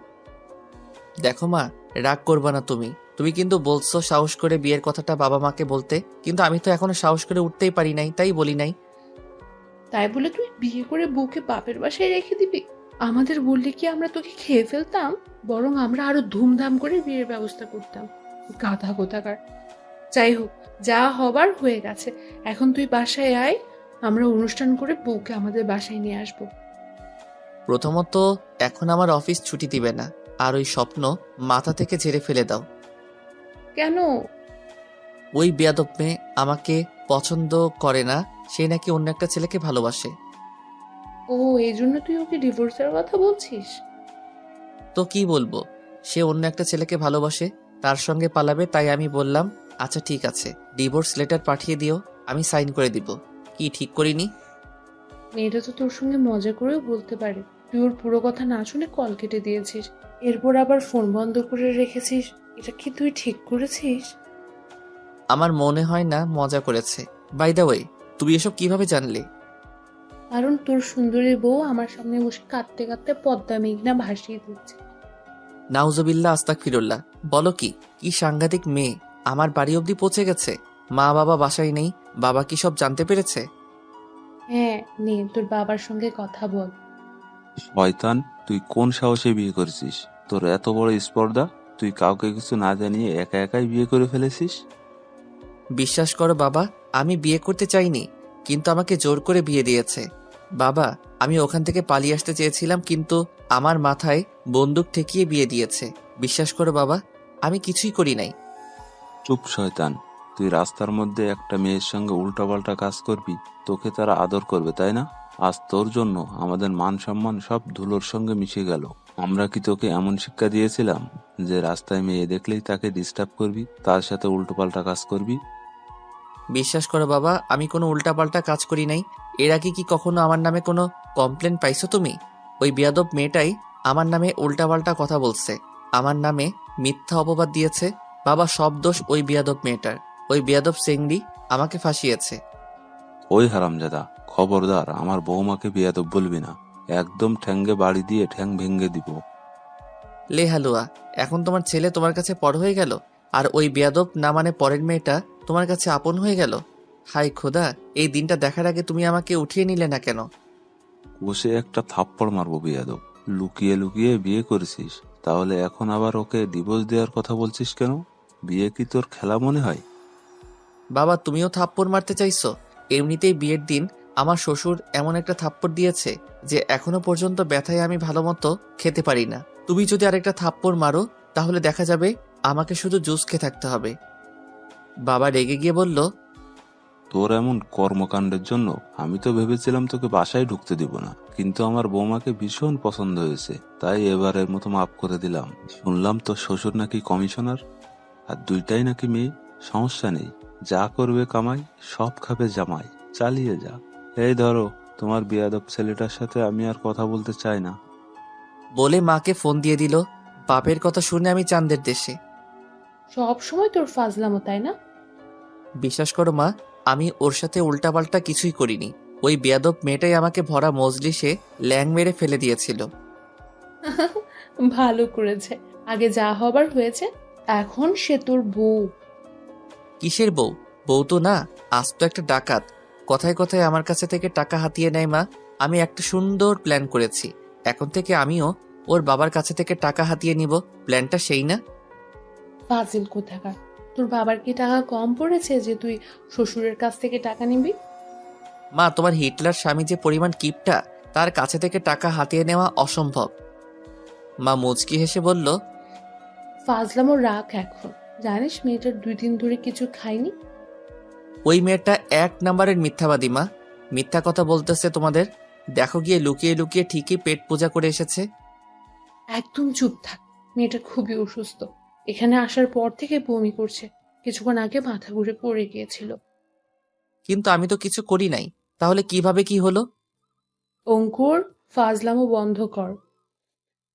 দেখো মা, রাগ করবা না তুমি। তুমি কিন্তু বলছো সাহস করে বিয়ের কথাটা বাবা মাকে বলতে, কিন্তু আমি তো এখনো সাহস করে উঠতেই পারি নাই, তাই বলি নাই। তাই বলে তুই বিয়ে করে বউকে বাপের বাসায় রেখে দিবি? আমাদের বললে কি আমরা তোকে খেয়ে ফেলতাম? বরং আমরা আরো ধুমধাম করে বিয়ের ব্যবস্থা করতাম। গাধা কোথাকার। যাই হোক, যা হবার হয়ে গেছে। এখন তুই বাসায় আয়, আমরা অনুষ্ঠান করে বউকে আমাদের বাসায় নিয়ে আসবো। প্রথমত, এখন আমার অফিস ছুটি দিবে না, আর ওই স্বপ্ন মাথা থেকে ঝেড়ে ফেলে দাও। কেন? ওই বেয়াদব মেয়ে আমাকে পছন্দ করে না, সে নাকি অন্য একটা ছেলেকে ভালোবাসে। ও, এই জন্য তুই ওকে ডিভোর্সের কথা বলছিস? তো কি বলবো, সে অন্য একটা ছেলেকে ভালোবাসে, তার সঙ্গে পালাবে, তাই আমি বললাম আচ্ছা ঠিক আছে, ডিভোর্স লেটার পাঠিয়ে দিও, আমি সাইন করে দিব। কি ঠিক করিনি? মেয়েটা তো তোর সঙ্গে মজা করেও বলতে পারে। তুই ওর পুরো কথা না শুনে কল কেটে দিয়েছিস, এরপর আবার ফোন বন্ধ করে রেখেছিস। এটা কি তুই ঠিক করেছিস? আমার মনে হয় না মজা করেছে। বাই দ্য ওয়ে, তুমি এসব কিভাবে জানলে? কারণ তোর সুন্দরী বউ আমার সামনে বসে কাঁদতে কাঁদতে পদ্মা মেঘনা ভাসিয়ে দিচ্ছে। নাউজুবিল্লাহ, আস্তাগফিরুল্লাহ। বলো কি? কি সাংঘাতিক মেয়ে! আমার বাড়ি অবধি পৌঁছে গেছে। মা বাবা বাসায় নেই, বাবা কি সব জানতে পেরেছে? হ্যাঁ, নে তোর বাবার সঙ্গে কথা বল। শয়তান, তুই কোন সাহসে বিয়ে করেছিস? তোর এত বড় স্পর্ধা, তুই কাউকে কিছু না জানিয়ে একা একাই বিয়ে করে ফেলেছিস। বিশ্বাস করো বাবা, আমি বিয়ে করতে চাইনি, কিন্তু আমাকে জোর করে বিয়ে দিয়েছে। বাবা, আমি ওখান থেকে পালিয়ে আসতে চেয়েছিলাম, কিন্তু আমার মাথায় বন্দুক ঠেকিয়ে বিয়ে দিয়েছে। বিশ্বাস করো বাবা, আমি কিছুই করি নাই। চুপ শয়তান, তুই রাস্তার মধ্যে একটা মেয়ের সঙ্গে উল্টাপাল্টা কাজ করবি, তোকে তারা আদর করবে তাই না? আজ তোর জন্য আমাদের মান সম্মান সব ধুলোর সঙ্গে মিশে গেল। আমরা কি তোকে এমন শিক্ষা দিয়েছিলাম যে রাস্তায় মেয়ে দেখলেই তাকে ডিস্টার্ব করবি, তার সাথে উল্টোপাল্টা কাজ করবি? বিশ্বাস করো বাবা, আমি কোনো উল্টাপাল্টা কাজ করি নাই। এর আগে কি কখনো আমার নামে কোনো কমপ্লেন পাইছো তুমি? ওই বেয়াদব মেয়েটাই আমার নামে উল্টাপাল্টা কথা বলছে, আমার নামে মিথ্যা অপবাদ দিয়েছে। বাবা, সব দোষ ওই বেয়াদব মেয়েটার। ওই বেয়াদব চেংড়ি আমাকে ফাঁসিয়েছে। ওই হারামজাদা, খবরদার আমার বৌমাকে বেয়াদব বলবি না। একদম ঠ্যাঙ্গে বাড়ি দিয়ে ঠ্যাং ভেঙে দিব। লে হালুয়া, এখন তোমার ছেলে তোমার কাছে পর হয়ে গেল, আর ওই বেয়াদব না মানে পরের মেয়েটা তোমার কাছে আপন হয়ে গেল। হাই খোদা, এই দিনটা দেখার আগে তুমি আমাকে উঠিয়ে নিলে না কেন? বসে একটা থাপ্পড় মারবো বেয়াদব। লুকিয়ে লুকিয়ে বিয়ে করেছিস, তাহলে এখন আবার ওকে ডিভোর্স দেওয়ার কথা বলছিস কেন? বিয়ে কি তোর খেলা মনে হয়? বাবা, তুমিও থাপ্পড় মারতে চাইছো? এমনিতেই বিয়ের দিন আমার শ্বশুর এমন একটা থাপ্পড় দিয়েছে যে এখনো পর্যন্ত ব্যথায় আমি ভালো মতো খেতে পারি না। তুমি যদি আরেকটা থাপ্পড় মারো, তাহলে দেখা যাবে আমাকে শুধু জুস খেয়ে থাকতে হবে। বাবা রেগে গিয়ে বলল, তোর এমন কর্মকাণ্ডের জন্য আমি তো ভেবেছিলাম তোকে বাসায় ঢুকতে দিব না, কিন্তু আমার বৌমাকে ভীষণ পছন্দ হয়েছে, তাই এবারের মতো মাফ করে দিলাম। শুনলাম তোর শ্বশুর নাকি কমিশনার, আর দুইটাই নাকি মেয়ে। সমস্যা নেই, যা করবে কামাই, সব খাবে জামাই। চালিয়ে যা। এই ধরো, তোমার বিয়াদব ছেলেটার সাথে আমি আর কথা বলতে চাই না। বলে মাকে ফোন দিয়ে দিল। বাপের কথা শুনে আমি চাঁদের দেশে। সব সময় তোর ফাজলামো, তাই না? বিশ্বাস করো মা, আমি ওর সাথে উল্টাপাল্টা কিছুই করিনি। ওই বেয়াদব মেয়েটাই আমাকে ভরা মজলিসে ল্যাং মেরে ফেলে দিয়েছিল। ভালো করেছে। আগে যা হবার হয়েছে, এখন সে তোর বউ। কিসের বউ? বউ তো না, আজ তো একটা ডাকাত। কথায় কথায় আমার কাছে থেকে টাকা হাতিয়ে নেয় মা। আমি একটা সুন্দর প্ল্যান করেছি, এখন থেকে আমিও ওর বাবার কাছে থেকে টাকা হাতিয়ে নিব। প্ল্যানটা সেই না? ফাজিল কোথাকার। তোর বাবার কি টাকা কম পড়েছে যে তুই শ্বশুরের কাছ থেকে টাকা নিবি? মা, তোমার হিটলার স্বামী যে পরিমাণ কিপটা, তার কাছে থেকে টাকা হাতিয়ে নেওয়া অসম্ভব। মা মুচকি হেসে বলল, ফাজলামো রাখ এখন। জানিস মেয়েটার 2 দিন ধরে কিছু খাইনি। ওই মেয়েটা 1 নাম্বারের মিথ্যাবাদী মা। মিথ্যা কথা বলতেছে তোমাদের। দেখো গিয়ে লুকিয়ে লুকিয়ে ঠিকই পেট পূজা করে এসেছে। একদম চুপ থাক। মেয়েটা খুবই অসুস্থ, এখানে আসার পর থেকে বমি করছে। কিছুক্ষণ আগে মাথা ঘুরে পড়ে গিয়েছিল। কিন্তু আমি তো কিছু করি নাই, তাহলে কিভাবে কি হলো? অঙ্কুর, ফাজলামো বন্ধ কর।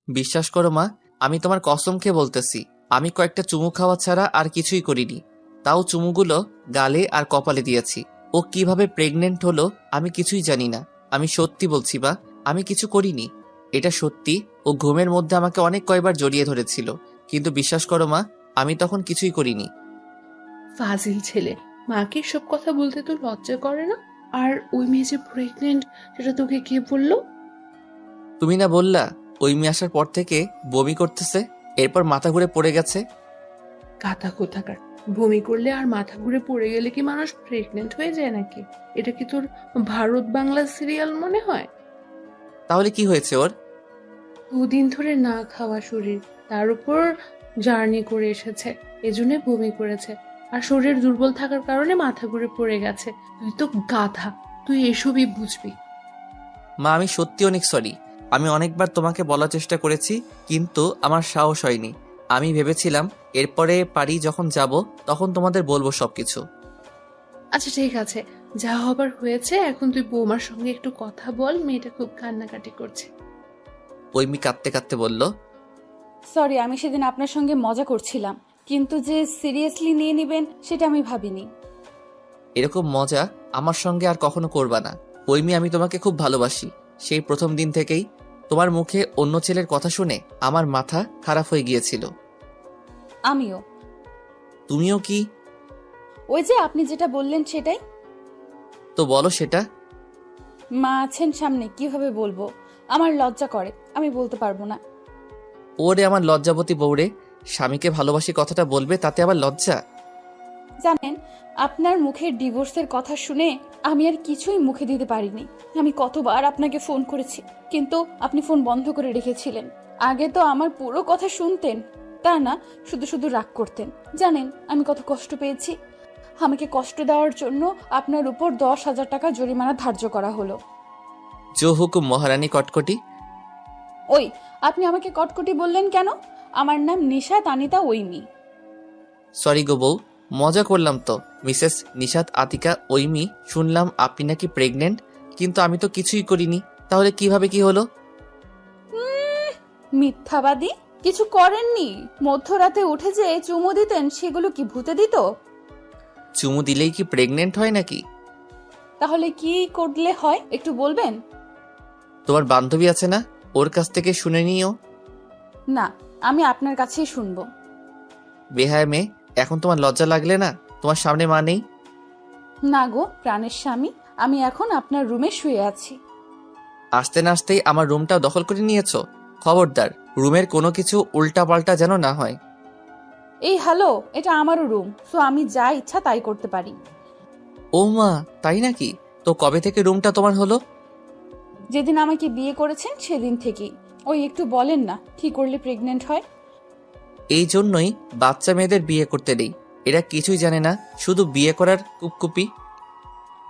বিশ্বাস করো মা, আমি তোমার কসম খেয়ে বলতেছি, আমি কয়েকটা চুমু খাওয়া ছাড়া আর কিছুই করিনি। তাও চুমুগুলো গালে আর কপালে দিয়েছি। ও কিভাবে প্রেগনেন্ট হলো আমি কিছুই জানি না। আমি সত্যি বলছি বা, আমি কিছু করিনি। এটা সত্যি। ও ঘুমের মধ্যে আমাকে অনেক কয়বার জড়িয়ে ধরেছিল, কিন্তু বিশ্বাস করো মা, আমি তখন কিছুই করিনি। ফাজিল ছেলে, মাকে সব কথা বলতে তো লজ্জা করে না? আর ওই মেয়ে যে প্রেগনেন্ট, সেটা তোকে কে বললো? তুমি না বললা ওই মেয়ে আসার পর থেকে বমি করতেছে, এরপর মাথা ঘুরে পড়ে গেছে? গাধা কোথাকার! বমি করলে আর মাথা ঘুরে পড়ে গেলে কি মানুষ প্রেগনেন্ট হয়ে যায় নাকি? এটা কি তোর ভারত বাংলা সিরিয়াল মনে হয়? তাহলে কি হয়েছে ওর? দুদিন ধরে না খাওয়া শরীর, তার উপর জার্নি করে এসেছে, এজন্য বমি করেছে। আর শরীর দুর্বল থাকার কারণে মাথা ঘুরে পড়ে গেছে। তুই তো গাধা, তুই এসবই বুঝবি। মা, আমি সত্যি অনেক সরি। আমি অনেকবার তোমাকে বলার চেষ্টা করেছি, কিন্তু আমার সাহস হয়নি। আমি ভেবেছিলাম এরপরে পারি যখন যাব তখন তোমাদের বলবো সবকিছু। আচ্ছা ঠিক আছে, যা হবার হয়েছে, এখন তুই বৌমার সঙ্গে একটু কথা বল, মেয়েটা খুব কান্নাকাটি করছে। ওই মেয়ে কাঁদতে কাঁদতে বলল, সরি, আমি সেদিন আপনার সঙ্গে মজা করছিলাম, কিন্তু যে সিরিয়াসলি নিয়ে নেবেন সেটা আমি ভাবিনি। এরকম মজা আমার সঙ্গে আর কখনো করবা না। ওই মেয়ে, আমি তোমাকে খুব ভালোবাসি। সেই প্রথম দিন থেকেই তোমার মুখে অন্য ছেলের কথা শুনে আমার মাথা খারাপ হয়ে গিয়েছিল। আমিও। তুমিও কি? ওই যে আপনি যেটা বললেন সেটাই। তো বলো সেটা। মা আছেন সামনে, কিভাবে বলবো? আমার লজ্জা করে, আমি বলতে পারবো না। ওরে আমার লজ্জাবতী বউরে, স্বামীকে ভালোবাসি কথাটা বলবে, তাতে আবার লজ্জা? জানেন, আপনার মুখের ডিভোর্সের কথা শুনে আমি আর কিছুই মুখে দিতে পারিনি। আমি কতবার আপনাকে ফোন করেছি, কিন্তু আপনি ফোন বন্ধ করে রেখেছিলেন। আগে তো আমার পুরো কথা শুনতেন, তা না শুধু শুধু রাগ করতেন। জানেন আমি কত কষ্ট পেয়েছি? আমাকে কষ্ট দেওয়ার জন্য আপনার উপর 10,000 টাকা জরিমানা ধার্য করা হলো। জো হুকুম মহারানী কটকটি। ওই, আপনি আমাকে কটকটি বললেন কেন? আমার নাম নিশাত আনিতা ওইমি। সরি গো বউ, মজা করলাম তো। মিসেস নিশাত আতিকা ওইমি, শুনলাম আপনি নাকি প্রেগনেন্ট, কিন্তু আমি তো কিছুই করিনি। তাহলে কিভাবে কি হলো? মিথ্যাবাদী! কিছু করেননি? মধ্যরাতে উঠে যে চুমু দিতেন, সেগুলো কি ভূতে দিত? চুমু দিলেই কি প্রেগনেন্ট হয় নাকি? তাহলে কি করলে হয় একটু বলবেন? তোমার বান্ধবী আছে না, ওর কাছ থেকে শুনে নিও। না, আমি আপনার কাছেই শুনবো। বেহায় মেয়ে, এখন তোমার লজ্জা লাগলে না? তোমার সামনে মা নেই। না গো প্রাণের স্বামী, আমি এখন আপনার রুমে শুয়ে আছি। আসতে না আসতেই আমার রুমটাও দখল করে নিয়েছো। খবরদার, রুমের কোনো কিছু উল্টা পাল্টা যেন না হয়। এই হ্যালো, এটা আমারও রুম, সো আমি যা ইচ্ছা তাই করতে পারি। ও মা, তাই নাকি? তো কবে থেকে রুমটা তোমার হলো? যেদিন আমাকে বিয়ে করেছেন সেদিন থেকেই। ওই একটু বলেন না, কি করলে প্রেগনেন্ট হয়? এই জন্যই বাচ্চা মেয়েদের বিয়ে করতে নেই। এরা কিছুই জানে না, শুধু বিয়ে করার কুপকুপি।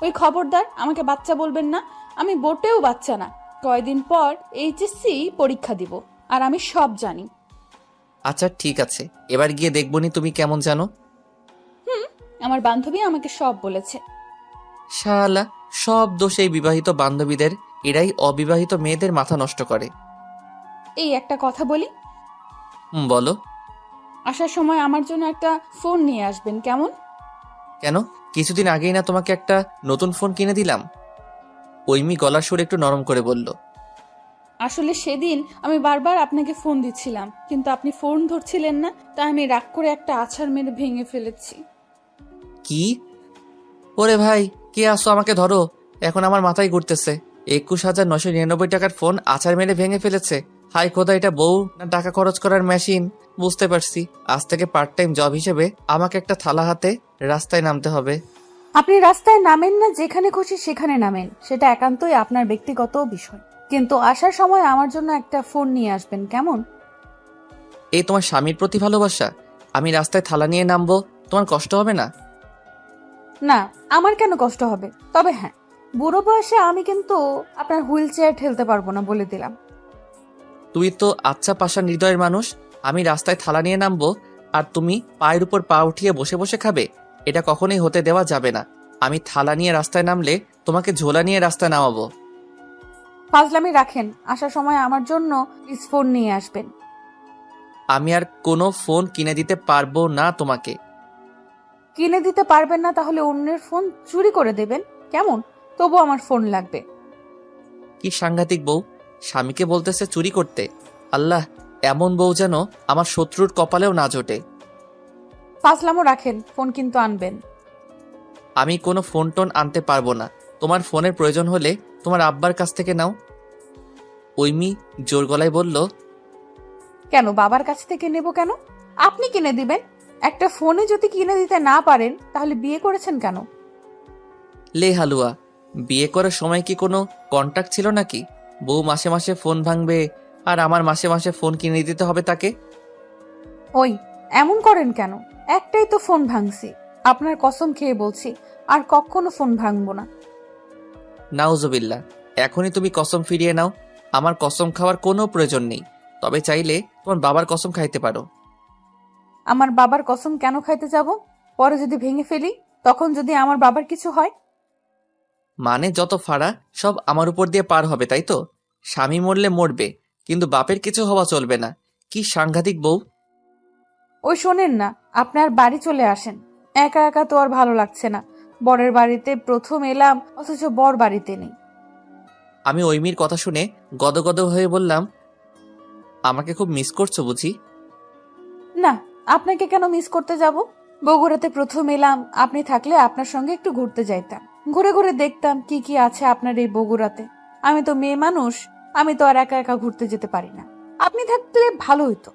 ওই খবরদার, আমাকে বাচ্চা বলবেন না। আমি মোটেও বাচ্চা না। কয়দিন পর এইচএসসি পরীক্ষা দিব, আর আমি সব জানি। আচ্ছা ঠিক আছে, এবার গিয়ে দেখবনি তুমি কেমন জানো। আমার বান্ধবী আমাকে সব বলেছে। শালা, সব দোষ এই বিবাহিত বান্ধবীদের। এরাই অবিবাহিত মেয়েদের মাথা নষ্ট করে। এই একটা কথা বলি, বলো। আসার সময় আমার জন্য একটা ফোন নিয়ে আসবেন কেমন? কেন? কিছুদিন আগেই না তোমাকে একটা নতুন ফোন কিনে দিলাম। ঐমি গলার সুর একটু নরম করে বলল। আসলে সেদিন আমি বারবার আপনাকে ফোন দিচ্ছিলাম, কিন্তু আপনি ফোন ধরছিলেন না, তাই আমি রাগ করে একটা আছাড় মেরে ভেঙে ফেলেছি। কি? ওরে ভাই, কে আসো, আমাকে ধরো। এখন আমার মাথায় ঘুরতেছে। 21,999 টাকার ফোন আছাড় মেরে ভেঙে ফেলেছে। হাই খোদা, এটা বউ না টাকা খরচ করার মেশিন? বুঝতে পারছি, আজ থেকে পার্ট টাইম জব হিসেবে আমাকে একটা থালা হাতে রাস্তায় নামতে হবে। আপনি রাস্তায় নামেন না, যেখানে খুশি সেখানে নামেন, সেটা একান্তই আপনার ব্যক্তিগত বিষয়, কিন্তু আসার সময় আমার জন্য একটা ফোন নিয়ে আসবেন কেমন? এই তোমার স্বামীর প্রতি ভালোবাসা? আমি রাস্তায় থালা নিয়ে নামবো, তোমার কষ্ট হবে না? না, আমার কেন কষ্ট হবে? তবে হ্যাঁ, বুড়ো বয়সে আমি কিন্তু আপনার হুইল চেয়ার ঠেলতে পারবো না, বলে দিলাম। তুই তো আচ্ছা পাশা হৃদয়ের মানুষ। আমি রাস্তায় থালা নিয়ে নামবো, আর তুমি পায়ের উপর পা উঠিয়ে বসে বসে খাবে? এটা কখনোই হতে দেওয়া যাবে না। আমি থালা নিয়ে রাস্তায় নামলে তোমাকে ঝোলা নিয়ে রাস্তায় নামাবো। ফাজলামি রাখেন, আসার সময় আমার জন্য প্লিজ ফোন নিয়ে আসবেন। আমি আর কোনো ফোন কিনে দিতে পারবো না তোমাকে। কিনে দিতে পারবেন না তাহলে অন্যের ফোন চুরি করে দেবেন কেমন? তবু আমার ফোন লাগবে। কি সাংঘাতিক বউ, স্বামীকে বলতেছে চুরি করতে। আল্লাহ, এমন বউ যেন আমার শত্রুর কপালেও না জোটে। ফাজলামও রাখেন, ফোন কিন্তু আনবেন। আমি কোনো ফোন টোন আনতে পারবো না। তোমার ফোনের প্রয়োজন হলে তোমার আব্বার কাছ থেকে নাও। ঐমি জোর গলায় বলল। কেন বাবার কাছ থেকে নেব কেন? আপনি কিনে দিবেন। একটা ফোনে যদি কিনে দিতে না পারেন তাহলে বিয়ে করেছেন কেন? লে হালুয়া, বিয়ে করার সময় কি কোনো কন্ট্যাক্ট ছিল নাকি? বউ মাসে মাসে ফোন ভাঙবে আর আমার মাসে মাসে ফোন কিনে দিতে হবে তাকে? ওই এমন করেন কেন? একটাই তো ফোন ভাঙছি, আপনার কসম খেয়ে বলছি আর কখনো ফোন ভাঙবো না। নাউজুবিল্লাহ, এখনই তুমি কসম ফিরিয়ে নাও। আমার কসম খাওয়ার কোনো প্রয়োজন নেই, তবে চাইলে তোমার বাবার কসম খাইতে পারো। আমার বাবার কসম কেন খাইতে যাব? পরে যদি ভেঙে ফেলি, তখন যদি আমার বাবার কিছু হয়? মানে যত ফাড়া সব আমার উপর দিয়ে পার হবে, তাই তো? স্বামী মরলে মরবে, কিন্তু বাপের কিছু হওয়া চলবে না। কি সাংঘাতিক বউ! ওই শোনেন না, আপনার বাড়ি চলে আসেন। একা একা তো আর ভালো লাগছে না। বরের বাড়িতে প্রথম এলাম, অথচ বর বাড়িতে নেই। আমি ঐমির কথা শুনে গদগদ হয়ে বললাম, আমাকে খুব মিস করছো বুঝি? না, আপনাকে কেন মিস করতে যাব? বগুড়াতে প্রথম এলাম, আপনি থাকলে আপনার সঙ্গে একটু ঘুরতে যাইতাম। ঘুরে ঘুরে দেখতাম কি কি আছে আপনার এই বগুড়াতে। আমি তো মেয়ে মানুষ, আমি তো আর একা একা ঘুরতে যেতে পারি না। আপনি থাকলে ভালো হইতো।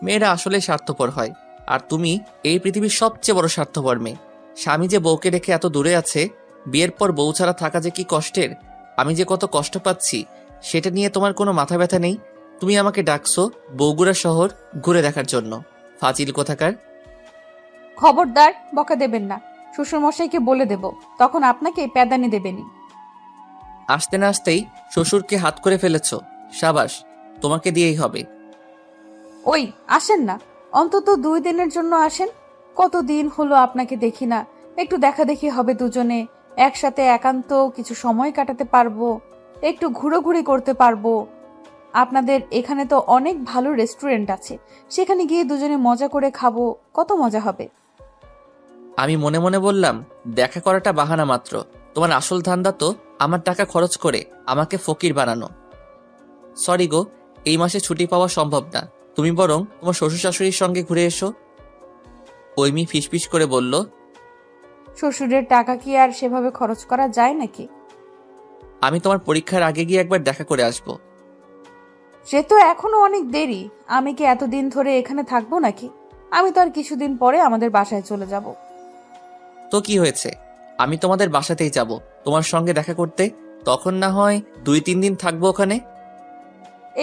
মেয়েরা আসলে স্বার্থপর হয়, আর তুমি এই পৃথিবীর সবচেয়ে বড় স্বার্থপর মেয়ে। স্বামী যে বউকে রেখে এত দূরে আছে, বিয়ের পর বউ ছাড়া থাকা যে কি কষ্টের, আমি যে কত কষ্ট পাচ্ছি সেটা নিয়ে তোমার কোনো মাথা ব্যথা নেই। তুমি আমাকে ডাকছো বগুড়া শহর ঘুরে দেখার জন্য। ফাজিল কোথাকার! খবরদার, বকা দেবেন না। শ্বশুর মশাইকে বলে দেব, তখন আপনাকে প্যাদানি দেবেনি। আসতে না আসতেই শ্বশুরকে হাত করে ফেলেছো, সাবাস, তোমাকে দিয়েই হবে। ওই আসেন না, অন্তত 2 দিনের জন্য আসেন। কতদিন হলো আপনাকে দেখি না। একটু দেখা দেখি হবে দুজনে, একসাথে একান্ত কিছু সময় কাটাতে পারবো, একটু ঘুরোঘুরি করতে পারবো। আপনাদের এখানে তো অনেক ভালো রেস্টুরেন্ট আছে, সেখানে গিয়ে দুজনে মজা করে খাবো, কত মজা হবে। আমি মনে মনে বললাম, দেখা করাটা বাহানা মাত্র। তোমার আসল ধান্দা তো আমার টাকা খরচ করে আমাকে ফকির বানানো। সরি গো, এই মাসে ছুটি পাওয়া সম্ভব না। তুমি বরং তোমার শ্বশুর শাশুড়ির সঙ্গে ঘুরে এসো। ঐমি ফিসফিস করে বলল, শ্বশুরের টাকা কি আর সেভাবে খরচ করা যায় নাকি? আমি তোমার পরীক্ষার আগে গিয়ে একবার দেখা করে আসব। সে তো এখনো অনেক দেরি। আমি কি এতদিন ধরে এখানে থাকবো নাকি? আমি তো আর কিছুদিন পরে আমাদের বাসায় চলে যাব। তো কি হয়েছে, আমি তোমাদের বাসাতেই যাব তোমার সঙ্গে দেখা করতে। তখন না হয় 2-3 দিন থাকবো ওখানে।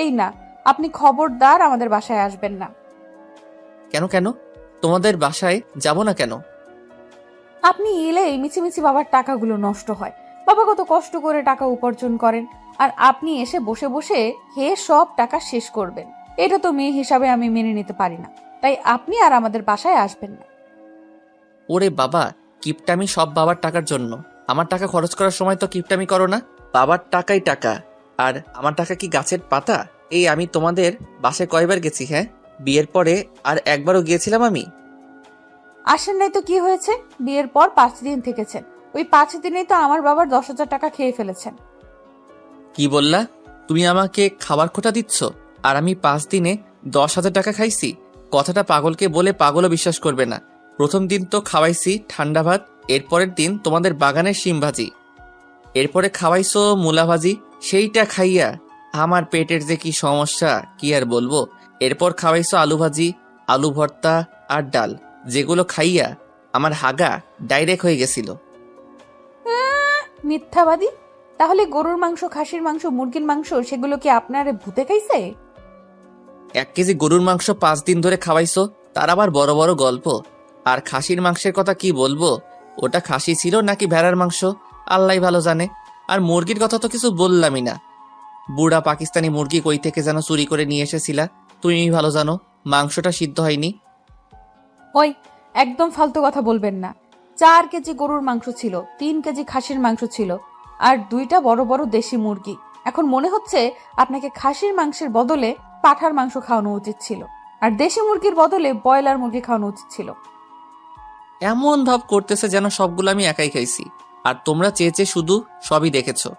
এই না, আপনি খবরদার আমাদের বাসায় আসবেন না। কেন কেন? তোমাদের বাসায় যাব না কেন? আপনি এলেই মিছিমিছি বাবার টাকাগুলো নষ্ট হয়। বাবা কত কষ্ট করে টাকা উপার্জন করেন, আর আপনি এসে বসে বসে খেয়ে সব টাকা শেষ করবেন। এটা তো মেয়ে হিসাবে আমি মেনে নিতে পারি না। তাই আপনি আর আমাদের বাসায় আসবেন না। ওরে বাবা, কিপটামি সব বাবার টাকার জন্য। আমার টাকা খরচ করার সময় তো কিপটামি করো না। বাবার টাকাই টাকা, আর আমার টাকা কি গাছের পাতা? এই আমি তোমাদের বাসায় কয়বার গেছি? হ্যাঁ, বিয়ের পরে আর একবারও গিয়েছিলাম আমি? আসেন নাই তো কি হয়েছে? বিয়ের পর 5 দিন থেকেছেন, ওই 5 দিনেই তো আমার বাবার 10,000 টাকা খেয়ে ফেলেছেন। কি বললা? তুমি আমাকে খাবার খোটা দিচ্ছ, আর আমি 5 দিনে 10,000 টাকা খাইছি? কথাটা পাগলকে বলে পাগলও বিশ্বাস করবে না। প্রথম দিন তো খাওয়াইছি ঠান্ডা ভাত, এরপরের দিন তোমাদের বাগানের শিম ভাজি, এরপরে খাওয়াইছো মূলা ভাজি। সেইটা খাইয়া আমার পেটের যে কি সমস্যা কি আর বলবো। এরপর খাওয়াইছো আলু ভাজি, আলু ভর্তা আর ডাল, যেগুলো খাইয়া আমার হাগা ডাইরেক্ট হয়ে গেছিল। মিথ্যাবাদী! তাহলে গরুর মাংস, খাসির মাংস, মুরগির মাংস সেগুলো কি আপনার ভূতে খাইছে? 1 কেজি গরুর মাংস 5 দিন ধরে খাওয়াইছো, তার আবার বড় বড় গল্প। আর খাসির মাংসের কথা কি বলবো, ওটা খাসি ছিল নাকি ভেড়ার মাংস আল্লাহ ভালো জানে। আর মুরগির কথা তো কিছু বললামই না। বুড়া পাকিস্তানি মুরগি কই থেকে যেন চুরি করে নিয়ে এসেছিলা, তুমি ভালো জানো। মাংসটা সিদ্ধ হয়নি, ওই, একদম ফালতু কথা বলবেন না। 4 কেজি গরুর মাংস ছিল, 3 কেজি খাসির মাংস ছিল, আর 2টা বড় বড় দেশি মুরগি। এখন মনে হচ্ছে আপনাকে খাসির মাংসের বদলে পাঁঠার মাংস খাওয়ানো উচিত ছিল, আর দেশি মুরগির বদলে ব্রয়লার মুরগি খাওয়ানো উচিত ছিল। এমন ভাব করতেছে যেন সবগুলো আমি একাই খাইছি, আর তোমরা চেয়ে চেয়ে শুধু সবই দেখেছো।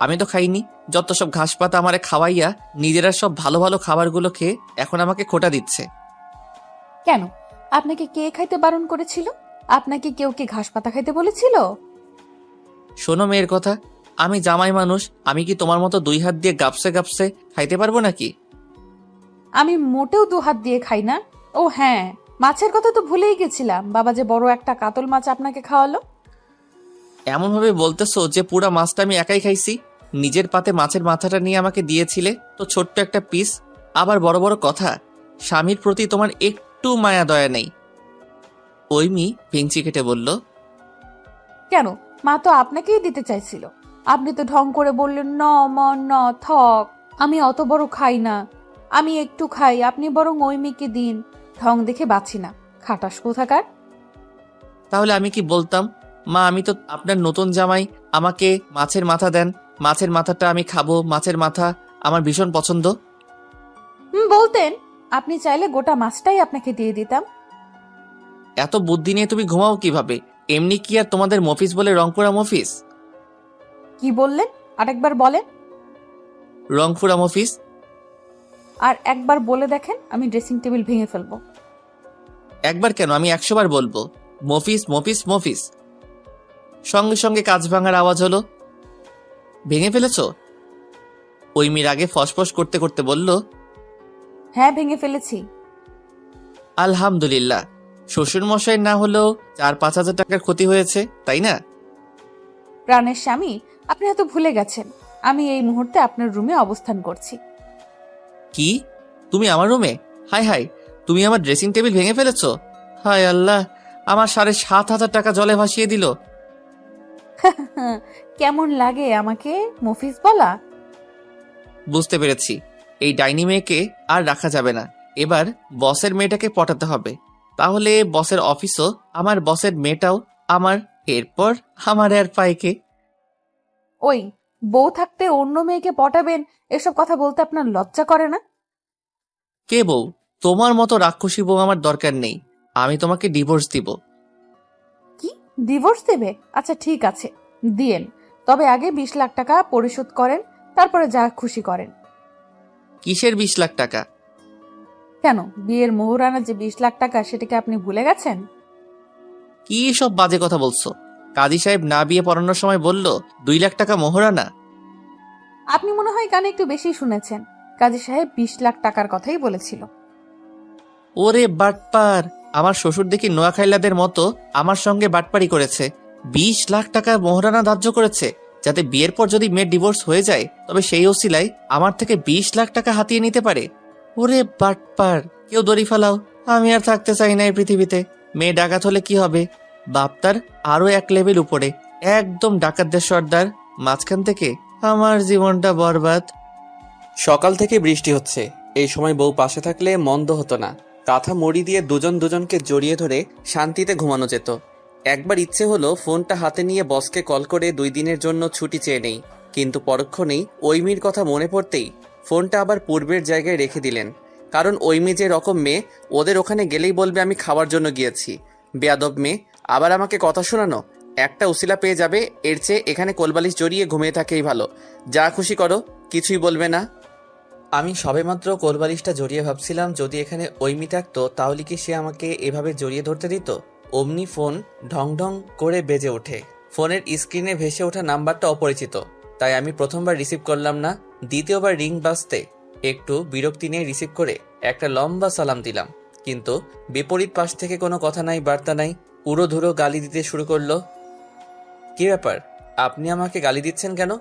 আমি তো খাইনি। যত সব ঘাস পাতা আমারে খাওয়াইয়া নিজেরা সব ভালো ভালো খাবারগুলো খেয়ে এখন আমাকে খোটা দিচ্ছে। কেন, আপনাকে কে খাইতে বারণ করেছিল? আপনাকে কেউ কি ঘাস পাতা খাইতে বলেছিল? শোনো মেয়ের কথা, আমি জামাই মানুষ, আমি কি তোমার মতো 2 হাত দিয়ে গাপসে গাপসে খাইতে পারবো নাকি? আমি মোটেও 2 হাত দিয়ে খাই না। ও হ্যাঁ, মাছের কথা তো ভুলেই গেছিলাম। বাবা যে বড় একটা কাতল মাছ আপনাকে খাওয়ালো। এমন ভাবে বলতেছো যে পুরা মাছটা আমি একাই খাইছি। নিজের পাতে মাছের মাথাটা নিয়ে আমাকে দিয়েছিলে তো ছোট্ট একটা পিস, আবার বড় বড় কথা। স্বামীর প্রতি তোমার একটু মায়া দয়া নেই। ঐমি ভেঙচি কেটে বলল, কেন, মা তো আপনাকেই দিতে চাইছিল। আপনি তো ঢং করে বললেন ন মন ন থক, আমি অত বড় খাই না, আমি একটু খাই, আপনি বরং ঐমিকে দিন। ঢং দেখে বাঁচি না, খাটাস কোথাকার। তাহলে আমি কি বলতাম, মা আমি তো আপনার নতুন জামাই, আমাকে মাছের মাথা দেন, মাছের মাথাটা আমি খাবো, মাছের মাথা আমার ভীষণ পছন্দ। বলতেন, আপনি চাইলে গোটা মাছটাই আপনাকে দিয়ে দিতাম। এত বুদ্ধি নিয়ে তুমি ঘুমাও কিভাবে? এমনি কি আর তোমাদের মফিস বলে রংপুরা মফিস? কি বললেন? আরেকবার বলেন। রংপুরা মফিস। আর একবার বলে দেখেন, আমি ড্রেসিং টেবিল ভেঙে ফেলবো। একবার কেন, আমি 100 বার বলবো, মফিস মফিস মফিস। সঙ্গে সঙ্গে কাঁচ ভাঙার আওয়াজ হলো। ভেঙে ফেলেছো? ঐমির আগে ফসফস করতে করতে বলল, হ্যাঁ, ভেঙে ফেলেছি। আলহামদুলিল্লাহ। শ্বশুর মশাই না হলেও 4-5 হাজার টাকার ক্ষতি হয়েছে, তাই না? প্রাণের স্বামী, আপনি হয়তো ভুলে গেছেন আমি এই মুহূর্তে আপনার রুমে অবস্থান করছি। কি? তুমি আমার রুমে? হাই হাই, তুমি আমার ড্রেসিং টেবিল ভেঙে ফেলেছো? হায় আল্লাহ, আমার 7,500 টাকা জলে ভাসিয়ে দিল। কেমন লাগে আমাকে মফিস বলা? বুঝতে পেরেছি, এই ডাইনি মেয়েকে আর রাখা যাবে না। এবার বসের মেয়েটাকে পটাতে হবে, তাহলে বসের অফিসও আমার, বসের মেয়েটাও আমার, এরপর আমার আর পাইকে। ওই, বউ থাকতে অন্য মেয়েকে পটাবেন, এসব কথা বলতে আপনার লজ্জা করে না? কে বউ? তোমার মতো রাক্ষসী বউ আমার দরকার নেই। আমি তোমাকে ডিভোর্স দিব। কি, ডিভোর্স দেবে? আচ্ছা ঠিক আছে, দিয়েন। তবে আগে 20 লাখ টাকা পরিশোধ করেন, তারপরে যা খুশি করেন। কিসের 20 লাখ টাকা? কেন, বিয়ের মোহরানা যে 20 লাখ টাকা, সেটাকে আপনি ভুলে গেছেন? কি সব বাজে কথা বলছো? কাজী সাহেব না বিয়ে পড়ানোর সময় বলল 2 লাখ টাকা মোহরানা। আপনি মনে হয় কানে একটু বেশি শুনেছেন। কাজী সাহেব 20 লাখ টাকার কথাই বলেছিল। ওরে বাটপার, আমার শ্বশুর দেখি নোয়াখাইলাদের মতো আমার সঙ্গে বাটপারি করেছে। 20 লাখ টাকা মোহরানা ধার্য করেছে, যাতে বিয়ের পর যদি মেয়ের ডিভোর্স হয়ে যায় তবে সেই ওসিলায় আমার থেকে 20 লাখ টাকা হাতিয়ে নিতে পারে। ওরে বাটপার, কেউ দড়ি ফালাও, আমি আর থাকতে চাই না এই পৃথিবীতে। মেয়ে ডাকাত হলে কি হবে? বাপ তার আরো 1 লেভেল উপরে, একদম ডাকাতদের সর্দার। মাঝখান থেকে আমার জীবনটা বরবাদ। সকাল থেকে বৃষ্টি হচ্ছে, এই সময় বউ পাশে থাকলে মন্দ হতো না। কাঁথা মুড়ি দিয়ে দুজন দুজনকে জড়িয়ে ধরে শান্তিতে ঘুমানো যেত। একবার ইচ্ছে হলো ফোনটা হাতে নিয়ে বসকে কল করে 2 দিনের জন্য ছুটি চেয়ে নেই, কিন্তু পরক্ষণেই ঐমির কথা মনে পড়তেই ফোনটা আবার পূর্বের জায়গায় রেখে দিলেন। কারণ ঐমি যে রকম মেয়ে, ওদের ওখানে গেলেই বলবে আমি খাওয়ার জন্য গিয়েছি। বেয়াদব মেয়ে, আবার আমাকে কথা শোনানো। একটা উসিলা পেয়ে যাবে, এর চেয়ে এখানে কোলবালিশ জড়িয়ে ঘুমিয়ে থাকেই ভালো। যা খুশি করো, কিছুই বলবে না। আমি সবেমাত্র কোলবালিশটা জড়িয়ে ভাবছিলাম যদি এখানে ঐমি থাকতো তাহলে কি সে আমাকে এভাবে জড়িয়ে ধরতে দিত। অমনি ফোন ঢং ঢং করে বেজে ওঠে। ফোনের স্ক্রিনে ভেসে ওঠা নাম্বারটা অপরিচিত, তাই আমি প্রথমবার রিসিভ করলাম না। দ্বিতীয়বার রিং বাজতে একটু বিরক্তি নিয়ে রিসিভ করে একটা লম্বা সালাম দিলাম, কিন্তু বিপরীত পাশ থেকে কোনো কথা নাই, বার্তা নাই। উড়োধুরো গালি দিতে শুরু করলো। কি ব্যাপার, আপনি আমাকে গালি দিচ্ছেন কেন?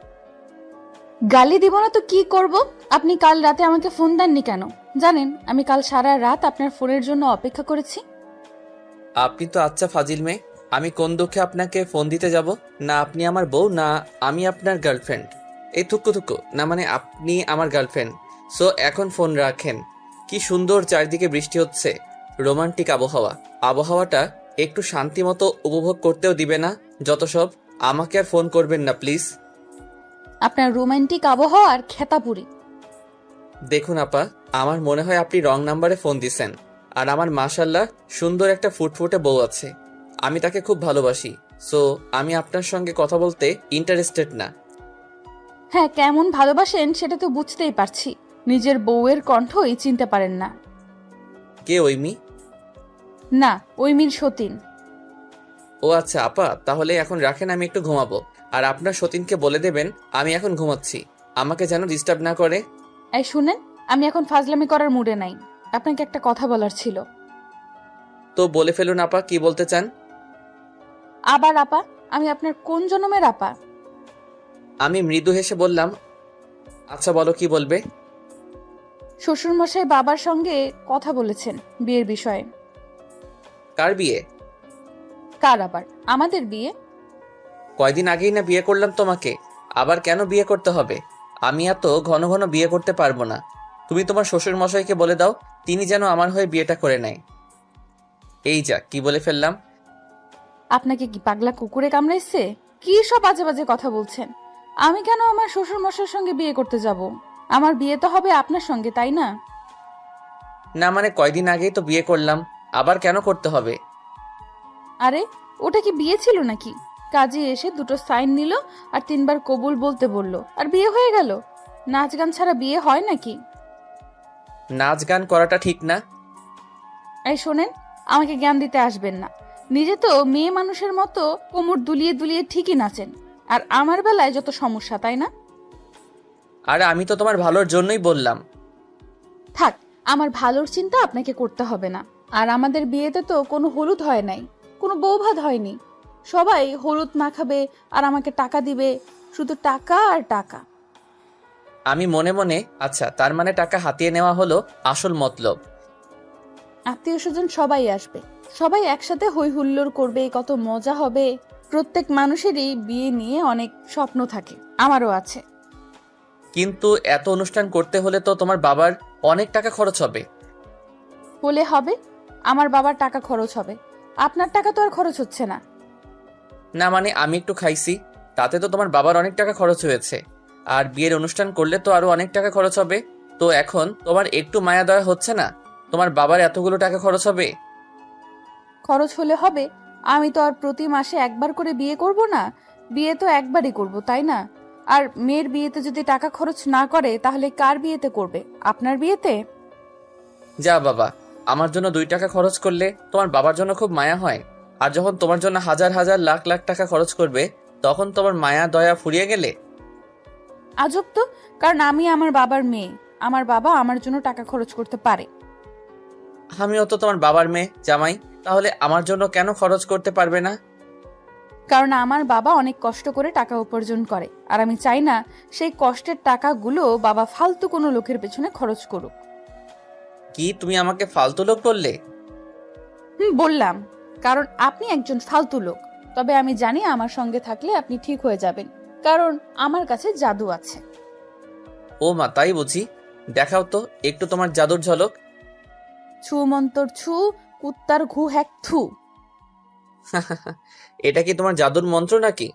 গালি দিব না তো কি করব? আপনি কাল রাতে আমাকে ফোন দেননি কেন? জানেন আমি কাল সারা রাত আপনার ফোনের জন্য অপেক্ষা করেছি। আপনি তো আচ্ছা ফাজিল মেয়ে, আমি কোন দুঃখে আপনাকে ফোন দিতে যাব? না আপনি আমার বউ, না আমি আপনার গার্লফ্রেন্ড। এই থুক্কু থুক্কু, না মানে আপনি আমার গার্লফ্রেন্ড। সো এখন ফোন রাখেন। কি সুন্দর চারদিকে বৃষ্টি হচ্ছে, রোমান্টিক আবহাওয়াটা একটু শান্তি মতো উপভোগ করতেও দিবে না? যত সব। আমাকে আর ফোন করবেন না প্লিজ। আপনার রোমান্টিক আবহাওয়ার খেতাপুরি। দেখুন আপা, আমার মনে হয় আপনি রং নাম্বারে ফোন দিছেন। আর আমার মাশাল্লাহ সুন্দর একটা ফুটফুটে বউ আছে, আমি তাকে খুব ভালোবাসি। সো আমি আপনার সঙ্গে কথা বলতে ইন্টারেস্টেড না। হ্যাঁ, কেমন ভালোবাসেন সেটা তো বুঝতেই পারছি। নিজের বউয়ের কণ্ঠই চিনতে পারেন না। কে ওইমি? না, ওই মির সতীন। ও আচ্ছা আপা, তাহলে এখন রাখেন, আমি একটু ঘুমাবো। আর আপনার সতীনকে বলে দেবেন আমি এখন ঘুমাচ্ছি, আমাকে যেন ডিস্টার্ব না করে। এই শুনেন, আমি এখন ফাজলামি করার মুডে নাই। আপনাকে একটা কথা বলার ছিল। তো বলে ফেলুন আপা, কি বলতে চান? আবার আপা? আমি আপনার কোন জন্মের আপা? আমি মৃদু হেসে বললাম, আচ্ছা বলো, কি বলবে? শ্বশুরমশাই বাবার সঙ্গে কথা বলেছেন বিয়ের বিষয়ে। কার বিয়ে? কার আবার? আমাদের বিয়ে। কয়দিন আগেই না বিয়ে করলাম তোমাকে, আবার কেন বিয়ে করতে হবে? আমি এত ঘন ঘন বিয়ে করতে পারবো না। তুমি তোমার শ্বশুর মশাইকে বলে দাও, তিনি যেন আমার হয়ে বিয়েটা করে নেয়। এই যা, কি বলে ফেললাম। আপনাকে কি পাগলা কুকুরে কামড়াইছে? কি সব বাজে বাজে কথা বলছেন? আমি কেন আমার শ্বশুর মশাইয়ের সঙ্গে বিয়ে করতে যাব? আমার বিয়ে তো হবে আপনার সঙ্গে, তাই না? না মানে কয়দিন আগেই তো বিয়ে করলাম, আবার কেন করতে হবে? আরে, ওটা কি বিয়ে ছিল নাকি? কাজে এসে দুটো সাইন নিল আর 3 বার কবুল বলতে বলল, আর বিয়ে হয়ে গেল। নাচ গান ছাড়া বিয়ে হয় নাকি? নাচ গান করাটা ঠিক না। এই শোনেন, আমাকে জ্ঞান দিতে আসবেন না। নিজে তো মেয়ে মানুষের মতো কোমর দুলিয়ে দুলিয়ে ঠিকই নাচেন, আর আমার বেলায় যত সমস্যা, তাই না? আরে আমি তো তোমার ভালোর জন্যই বললাম। থাক, আমার ভালোর চিন্তা আপনাকে করতে হবে না। আর আমাদের বিয়েতে তো কোনো হলুদ হয় নাই, কোনো বৌভাত হয়নি। সবাই হলুদ মাখাবে আর আমাকে টাকা দিবে, শুধু টাকা আর টাকা। আমি মনে মনে, আচ্ছা তার মানে টাকা হাতিয়ে নেওয়া হলো আসল মতলব। আত্মীয় স্বজন সবাই আসবে, সবাই একসাথে হই হুল্লোড় করবে, কত মজা হবে। প্রত্যেক মানুষেরই বিয়ে নিয়ে অনেক স্বপ্ন থাকে, আমারও আছে। কিন্তু এত অনুষ্ঠান করতে হলে তো তোমার বাবার অনেক টাকা খরচ হবে। হলে হবে, আমার বাবার টাকা খরচ হবে। আপনার টাকা তো আর খরচ হচ্ছে না। না মানে আমি একটু খাইছি, তাতে তো তোমার বাবার অনেক টাকা খরচ হয়েছে। আর বিয়ের অনুষ্ঠান করলে তো আরো অনেক টাকা খরচ হবে। তো এখন তোমার একটু মায়া দয়া হচ্ছে না? তোমার বাবার এতগুলো টাকা খরচ হবে। খরচ হলে হবে, আমি তো আর প্রতি মাসে একবার করে বিয়ে করব না। বিয়ে তো একবারই করব, তাই না? আর মেয়ের বিয়েতে যদি টাকা খরচ না করে, তাহলে কার বিয়েতে করবে? আপনার বিয়েতে? যা বাবা, আমার জন্য 2 টাকা খরচ করলে তোমার বাবার জন্য খুব মায়া হয়। আর যখন তোমার জন্য হাজার হাজার লাখ লাখ টাকা খরচ করবে, তখন তোমার মায়া দয়া ফুরিয়ে গেলে। আজব তো, কারণ আমি আমার বাবার মেয়ে। আমার বাবা আমার জন্য টাকা খরচ করতে পারে। আমিও তো তোমার বাবার মেয়ে, জামাই, তাহলে আমার জন্য কেন খরচ করতে পারবে না? কারণ আমার বাবা অনেক কষ্ট করে টাকা উপার্জন করে, আর আমি চাই না সেই কষ্টের টাকাগুলো বাবা ফালতু কোনো লোকের পেছনে খরচ করুক। কি তুমি আমাকে ফালতু লোক বললে? বললাম, কারণ আপনি একজন ফালতু লোক। তবে আমি জানি আমার সঙ্গে থাকলে আপনি ঠিক হয়ে যাবেন, কারণ আমার কাছে জাদু আছে। ও মা, তাই বুঝি? দেখাও তো একটু তোমার জাদুর ঝলক। ছু মন্তর ছু, কুত্তার ঘু হ্যাক থু। এটা কি তোমার জাদুর মন্ত্র নাকি?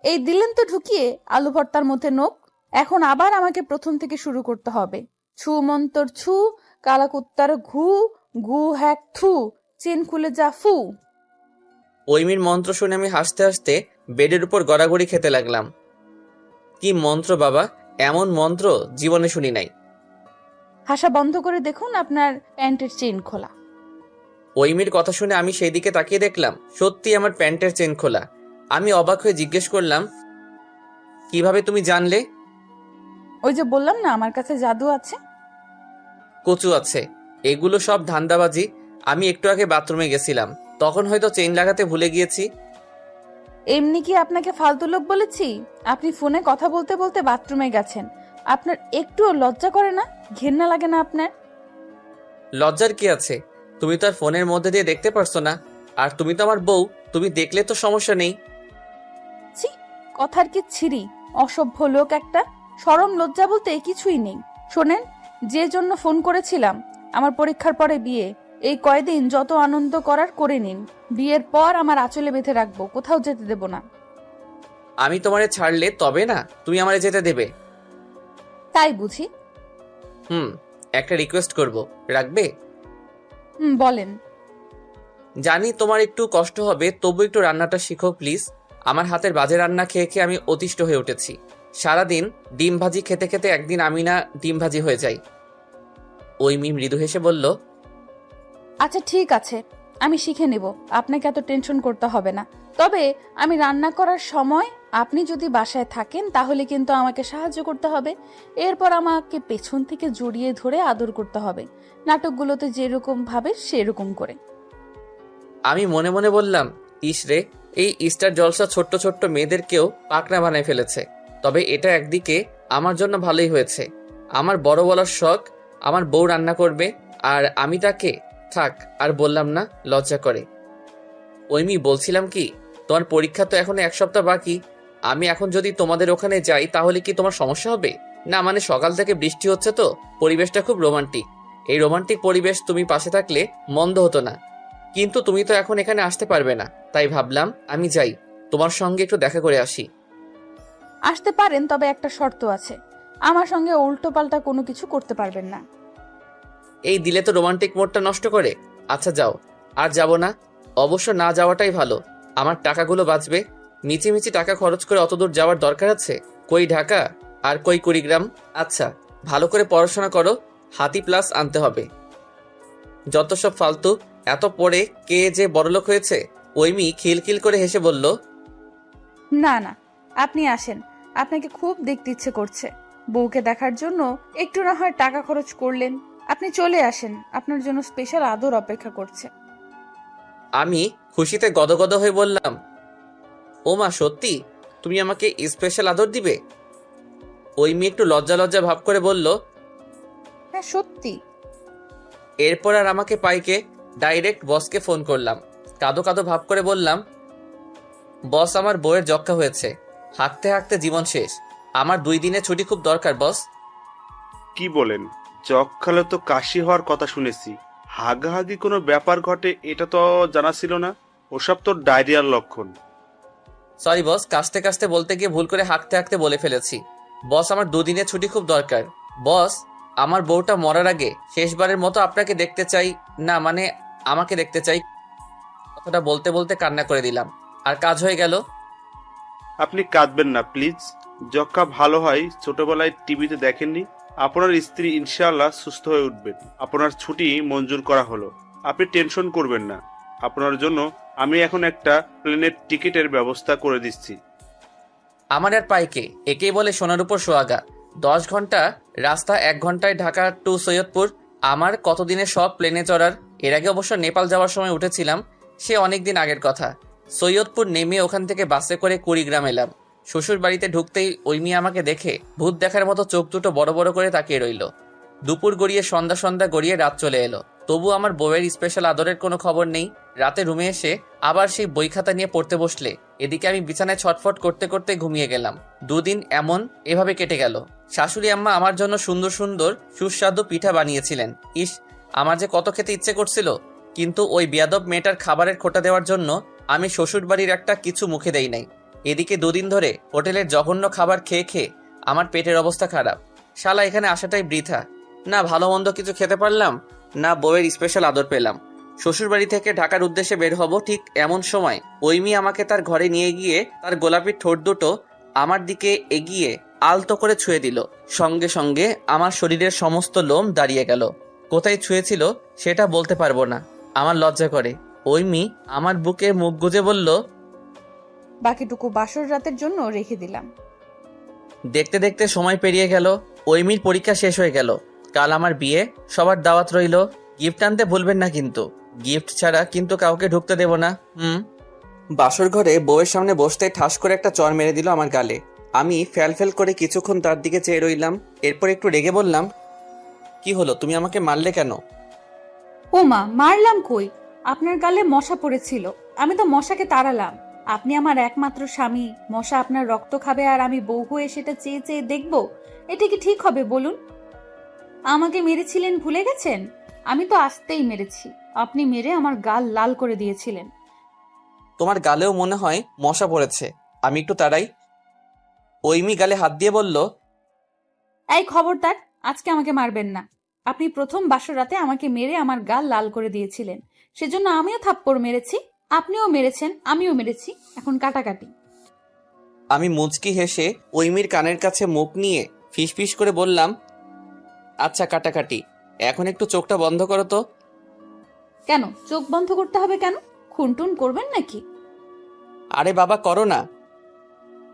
এই দিলেন তো ঢুকিয়ে আলু ভর্তার মধ্যে নোক। এখন আবার আমাকে প্রথম থেকে শুরু করতে হবে। ছু মন্তর ছু, কালা কুত্তার ঘু, ঘু হ্যাক থু, চেন খুলে যা ফু। ওইমির মন্ত্র শুনে আমি হাসতে হাসতে বেডের উপর গড়াগড়ি খেতে লাগলাম। কি মন্ত্র বাবা, এমন মন্ত্র জীবনে শুনি নাই। হাসা বন্ধ করে দেখুন আপনার প্যান্টের চেন খোলা। ওইমির কথা শুনে আমি সেই দিকে তাকিয়ে দেখলাম সত্যি আমার প্যান্টের চেন খোলা। আমি অবাক হয়ে জিজ্ঞেস করলাম, কিভাবে তুমি জানলে? ওই যে বললাম না, আমার কাছে জাদু আছে। কচু আছে, এগুলো সব ধান্দাবাজি। আমি একটু আগে বাথরুমে গেছিলাম, তখন হয়তো চেইন লাগাতে ভুলে গিয়েছি। এমনি কি আপনাকে ফালতু লোক বলেছি? আপনি ফোনে কথা বলতে বলতে বাথরুমে গেছেন। আপনার একটুও লজ্জা করে না? ঘেন্না লাগে না আপনার? লজ্জার কি আছে? তুমি তো আর ফোনের মধ্যে দিয়ে দেখতে পারছো না। আর তুমি তো আমার বউ, তুমি দেখলে তো সমস্যা নেই। ছি, কথার কি ছিরি, অসভ্য লোক একটা। শরম লজ্জা বলতে কিছুই নেই। শোনেন, যে জন্য ফোন করেছিলাম, আমার পরীক্ষার পরে বিয়ে, এই কয়দিন যত আনন্দ করার করে নিন। বিয়ের পর আমার আঁচলে বেঁধে রাখবো, কোথাও যেতে দেব না। আমি তোমারে ছাড়লে তবে না তুমি আমারে যেতে দেবে? তাই বুঝি? একটা রিকোয়েস্ট করব, রাখবে? বলেন। জানি তোমার একটু কষ্ট হবে, তবু একটু রান্নাটা শিখো প্লিজ। আমার হাতের বাজে রান্না খেয়ে খেয়ে আমি অতিষ্ঠ হয়ে উঠেছি। সারাদিন ডিম ভাজি খেতে খেতে একদিন আমি না ডিম ভাজি হয়ে যাই। ওইমি মৃদু হেসে বলল, আচ্ছা ঠিক আছে, আমি শিখে নেব, আপনাকে এত টেনশন করতে হবে না। তবে আমি রান্না করার সময় আপনি যদি বাসায় থাকেন তাহলে কিন্তু আমাকে সাহায্য করতে হবে। এরপর আমাকে পেছন থেকে জড়িয়ে ধরে আদর করতে হবে, নাটকগুলোতে যেরকম ভাবে সেরকম করে। আমি মনে মনে বললাম, ইস রে, এই স্টার জলসা ছোট্ট ছোট্ট মেয়েদেরকেও পাকনা বানায় ফেলেছে। তবে এটা একদিকে আমার জন্য ভালোই হয়েছে। আমার বড় বলার শখ, আমার বউ রান্না করবে আর আমি তাকে, থাক আর বললাম না, লজ্জা করে। ওইমি বলছিলাম কি, তোমার পরীক্ষা তো এখনো 1 সপ্তাহ বাকি। আমি এখন যদি তোমাদের ওখানে যাই তাহলে কি তোমার সমস্যা হবে? না মানে সকাল থেকে বৃষ্টি হচ্ছে তো, পরিবেশটা খুব রোমান্টিক। এই রোমান্টিক পরিবেশ তুমি পাশে থাকলে মন্দ হতো না। কিন্তু তুমি তো এখন এখানে আসতে পারবে না, তাই ভাবলাম আমি যাই, তোমার সঙ্গে একটু দেখা করে আসি। আসতে পারেন, তবে একটা শর্ত আছে, আমার সঙ্গে উল্টো পাল্টা কোনো কিছু করতে পারবেন না। এই দিলে তো রোমান্টিক মোডটা নষ্ট করে। আচ্ছা যাও। আর যাব না? অবশ্য না যাওয়াটাই ভালো, আমার টাকাগুলো বাঁচবে। মিছিমিছি টাকা খরচ করে অতদূর যাওয়ার দরকার আছে? কই ঢাকা আর কই কুড়িগ্রাম। আচ্ছা ভালো করে পড়াশোনা করো, হাতি প্লাস আনতে হবে। যত সব ফালতু। এত পড়ে কে যে বড়লোক হয়েছে। ওইমি খিলখিল করে হেসে বলল, না না, আপনি আসেন, আপনাকে খুব দেখতে ইচ্ছে করছে। বউকে দেখার জন্য একটু না হয় টাকা খরচ করলেন, আপনি চলে আসেন, আপনার জন্য স্পেশাল আদর অপেক্ষা করছে। আমি খুশিতে গদগদ হয়ে বললাম, ও মা সত্যি তুমি আমাকে স্পেশাল আদর দিবে? ওই মেয়ে একটু লজ্জা লজ্জা ভাব করে বলল। হ্যাঁ সত্যি। এরপর আর আমাকে পাইকে ডাইরেক্ট বসকে ফোন করলাম। কাঁদো কাঁদো ভাব করে বললাম, বস আমার বউয়ের যক্ষা হয়েছে, হাঁটতে হাঁটতে জীবন শেষ, আমার 2 দিনের ছুটি খুব দরকার বস। কি বলেন? যক্ষালে তো কাশি হওয়ার কথা শুনেছি, হাগাহাগি কোনো ব্যাপার ঘটে এটা তো জানা ছিল না। ওসব তো ডায়রিয়ার লক্ষণ। সরি বস, কাশতে কাশতে বলতে গিয়ে ভুল করে হাঁটতে হাঁটতে বলে ফেলেছি। বস আমার 2 দিনের ছুটি খুব দরকার। বস আমার বউটা মরার আগে শেষবারের মতো আপনাকে দেখতে চাই, না মানে আমাকে দেখতে চাই। কথাটা বলতে বলতে কান্না করে দিলাম, আর কাজ হয়ে গেল। আপনি কাঁদবেন না প্লিজ, যক্ষা ভালো হয় ছোটবেলায় টিভিতে দেখেননি? আপনার স্ত্রী ইনশাআল্লাহ সুস্থ হয়ে উঠবেন। আপনার ছুটি মঞ্জুর করা হলো, আপনি টেনশন করবেন না। আপনার জন্য আমি এখন একটা প্লেনের টিকিটের ব্যবস্থা করে দিচ্ছি। আমার আর পাইকে, একেই বলে সোনার উপর সোহাগা। 10 ঘন্টা রাস্তা, 1 ঘন্টায় ঢাকা টু সৈয়দপুর। আমার কতদিনের সব প্লেনে চড়ার। এর আগে অবশ্য নেপাল যাওয়ার সময় উঠেছিলাম, সে অনেকদিন আগের কথা। সৈয়দপুর নেমে ওখান থেকে বাসে করে কুড়িগ্রাম এলাম। শ্বশুর বাড়িতে ঢুকতেই ওই মেয়ে আমাকে দেখে ভূত দেখার মতো চোখ দুটো বড় বড় করে তাকিয়ে রইল। দুপুর গড়িয়ে সন্ধ্যা সন্ধ্যা গড়িয়ে রাত চলে এলো, তবু আমার বউয়ের স্পেশাল আদরের কোনো খবর নেই। রাতে রুমে এসে আবার সেই বই খাতা নিয়ে পড়তে বসলে এদিকে আমি বিছানায় ছটফট করতে করতে ঘুমিয়ে গেলাম। 2 দিন এভাবে কেটে গেল। শাশুড়ি আম্মা আমার জন্য সুন্দর সুন্দর সুস্বাদু পিঠা বানিয়েছিলেন। ইস, আমার যে কত খেতে ইচ্ছে করছিল, কিন্তু ওই বেয়াদব মেয়েটার খাবারের খোঁটা দেওয়ার জন্য আমি শ্বশুর বাড়ির একটা কিছু মুখে দেই নাই। এদিকে 2 দিন ধরে হোটেলের জঘন্য খাবার খেয়ে খেয়ে আমার পেটের অবস্থা খারাপ। শালা এখানে আসাটাই বৃথা। না ভালো মন্দ কিছু খেতে পারলাম, না বউয়ের স্পেশাল আদর পেলাম। শ্বশুরবাড়ি থেকে ঢাকার উদ্দেশ্যে বের হব, ঠিক এমন সময় ওই মেয়ে আমাকে তার ঘরে নিয়ে গিয়ে তার গোলাপি ঠোঁট দুটো আমার দিকে এগিয়ে আলতো করে ছুঁয়ে দিল। সঙ্গে সঙ্গে আমার শরীরের সমস্ত লোম দাঁড়িয়ে গেল। কোথায় ছুঁয়েছিল সেটা বলতে পারবো না, আমার লজ্জা করে। ওই মেয়ে আমার বুকে মুখ গুজে বলল, বাকিটুকু বাসর রাতের জন্য রেখে দিলাম। দেখতে দেখতে সময় পেরিয়ে গেল। ওই মেয়ের পরীক্ষা শেষ হয়ে গেল। কাল আমার বিয়ে, সবার দাওয়াত রইল। গিফট আনতে ভুলবেন না কিন্তু, গিফট ছাড়া কিন্তু কাউকে ঢুকতে দেব না। বাসর ঘরে বউয়ের সামনে বসতে ঠাস করে একটা চর মেরে দিল আমার গালে। আমি ফ্যাল করে কিছুক্ষণ তার দিকে চেয়ে রইলাম। এরপর একটু রেগে বললাম, কি হলো, তুমি আমাকে মারলে কেন? ও মা, মারলাম কই? আপনার গালে মশা পড়েছিল, আমি তো মশাকে তাড়ালাম। আপনি আমার একমাত্র স্বামী, মশা আপনার রক্ত খাবে আর আমি বউ হয়ে সেটা চেয়ে চেয়ে দেখবো? এটা কি ঠিক হবে বলুন? আমাকে মেরেছিলেন ভুলে গেছেন? আমি তো আসতেই মেরেছি, আপনি মেরে আমার গাল লাল করে দিয়েছিলেন। তোমার গালেও মনে হয় মশা পড়েছে। আমি একটু তাড়াই। ঐমি গালে হাত দিয়ে বলল, এই খবরদার, আজকে আমাকে মারবেন না। আপনি প্রথম বাসর রাতে আমাকে মেরে আমার গাল লাল করে দিয়েছিলেন, সেজন্য আমিও থাপ্পড় মেরেছি। আপনিও মেরেছেন, আমিও মেরেছি, এখন কাটাকাটি। আমি মুচকি হেসে ঐমির কানের কাছে মুখ নিয়ে ফিসফিস করে বললাম, আচ্ছা কাটাকাটি, এখন একটু চোখটা বন্ধ করো তো। কেন চোখ বন্ধ করতে হবে কেন? খুনটুন করবেন নাকি? আরে বাবা করো না।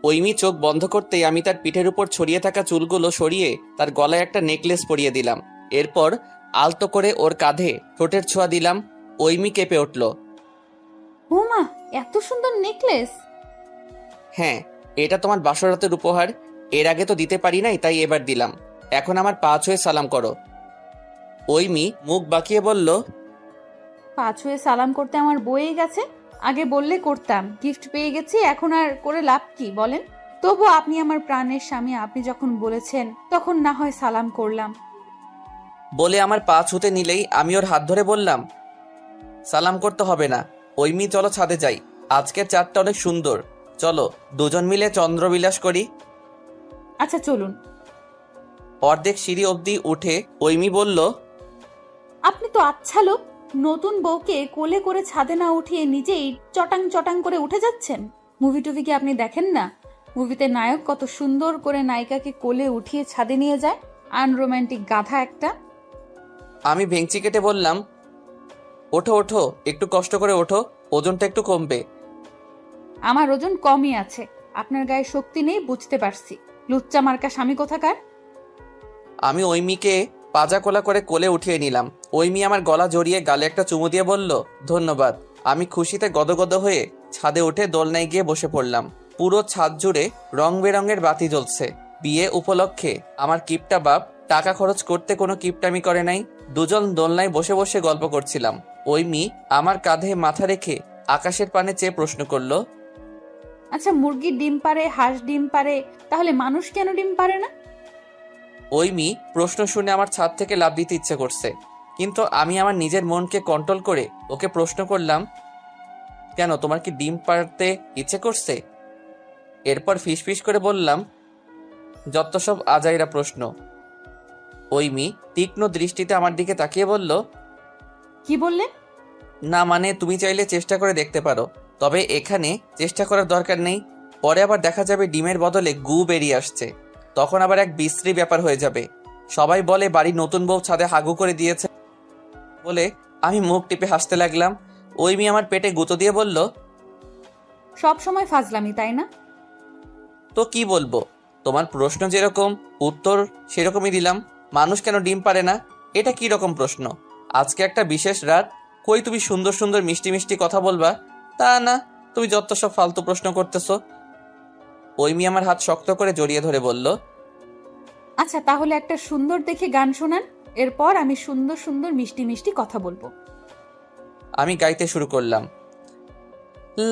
ঐমি চোখ বন্ধ করতেই আমি তার পিঠের উপর ছড়িয়ে থাকা চুলগুলো সরিয়ে তার গলায় একটা নেকলেস পরিয়ে দিলাম। এরপর আলতো করে ওর কাঁধে ঠোঁটের ছোঁয়া দিলাম। ঐমি কেঁপে উঠল। বৌমা, এত সুন্দর নেকলেস! হ্যাঁ, এটা তোমার বাসরাতের উপহার। এর আগে তো দিতে পারি নাই, তাই এবার দিলাম। এখন আমার পা ছুঁয়ে সালাম করো। ঐমি মুখ বাঁকিয়ে বলল, পা ছুঁয়ে সালাম করতে আমার বয়ে গেছে। আগে বললে করতাম, গিফট পেয়ে গেছি, এখন আর করে লাভ কি বলেন? তবু আপনি আমার প্রাণের স্বামী, আপনি যখন বলেছেন তখন না হয় সালাম করলাম। বলে আমার পা ছুঁতে নিলেই আমি ওর হাত ধরে বললাম, সালাম করতে হবে না। ঐমি চলো ছাদে যাই, আজকের চাঁদটা অনেক সুন্দর। চলো দুজন মিলে চন্দ্রবিলাস করি। আচ্ছা চলুন। অর্ধেক সিঁড়ি অবধি উঠে ঐমি বলল, আপনি তো আচ্ছা লোক, নতুন বউকে কোলে করে ছাদে না উঠিয়ে নিজেই চটাং চটাং করে উঠে যাচ্ছেন। মুভি টুভি কি আপনি দেখেন না? মুভিতে নায়ক কত সুন্দর করে নায়িকাকে কোলে উঠিয়ে ছাদে নিয়ে যায়। আনরোম্যান্টিক গাধা একটা। আমি ভেঙচি কেটে বললাম, ওঠো ওঠো, একটু কষ্ট করে ওঠো, ওজনটা একটু কমবে। আমার ওজন কমই আছে, আপনার গায়ে শক্তি নেই বুঝতে পারছি। লুচ্চা মার্কা স্বামী কোথাকার। আমি ঐমিকে পাজা কোলা করে কোলে উঠিয়ে নিলাম। ঐমি আমার গলা জড়িয়ে গালে একটা চুমু দিয়ে বলল, ধন্যবাদ। আমি খুশিতে গদগদ হয়ে ছাদে উঠে দোলনায় গিয়ে বসে পড়লাম। পুরো ছাদ জুড়ে রং বেরঙের বাতি জ্বলছে। বিয়ে উপলক্ষে আমার কিপটা বাপ টাকা খরচ করতে কোনো কিপটামি করে নাই। দুজন দোলনায় বসে বসে গল্প করছিলাম। ঐমি আমার কাঁধে মাথা রেখে আকাশের পানে চেয়ে প্রশ্ন করলো, আচ্ছা মুরগির ডিম পারে, হাঁস ডিম পারে, তাহলে মানুষ কেন ডিম পারে না? ঐমি প্রশ্ন শুনে আমার ছাদ থেকে লাফ দিতে ইচ্ছে করছে, কিন্তু আমি আমার নিজের মনকে কন্ট্রোল করে ওকে প্রশ্ন করলাম, কেন, তোমার কি ডিম পাড়তে ইচ্ছে করছে? এরপর ফিসফিস করে বললাম, যত সব আজাইরা প্রশ্ন। ঐমি তীক্ষ্ণ দৃষ্টিতে আমার দিকে তাকিয়ে বলল, কি বললেন? না মানে তুমি চাইলে চেষ্টা করে দেখতে পারো, তবে এখানে চেষ্টা করার দরকার নেই। পরে আবার দেখা যাবে ডিমের বদলে গু বেরিয়ে আসছে, তখন আবার এক বিশ্রী ব্যাপার হয়ে যাবে। সবাই বলে বাড়ির নতুন বউ ছাদে হাগু করে দিয়েছে বলে। আমি মুখ টিপে হাসতে লাগলাম। ঐমি আমার পেটে গুঁতো দিয়ে বলল, সব সময় ফাজলামি, তাই না? তো কি বলবো, তোমার প্রশ্ন যেরকম উত্তর সেরকমই দিলাম। মানুষ কেন ডিম পারে না, এটা কি রকম প্রশ্ন? আজকে একটা বিশেষ রাত, কই তুমি সুন্দর সুন্দর মিষ্টি মিষ্টি কথা বলবা, তা না, তুমি যত সব ফালতু প্রশ্ন করতেছো। ঐমি আমার হাত শক্ত করে জড়িয়ে ধরে বলল, আচ্ছা তাহলে একটা সুন্দর দেখে গান শোনান, এরপর আমি সুন্দর সুন্দর মিষ্টি মিষ্টি কথা বলবো। আমি গাইতে শুরু করলাম,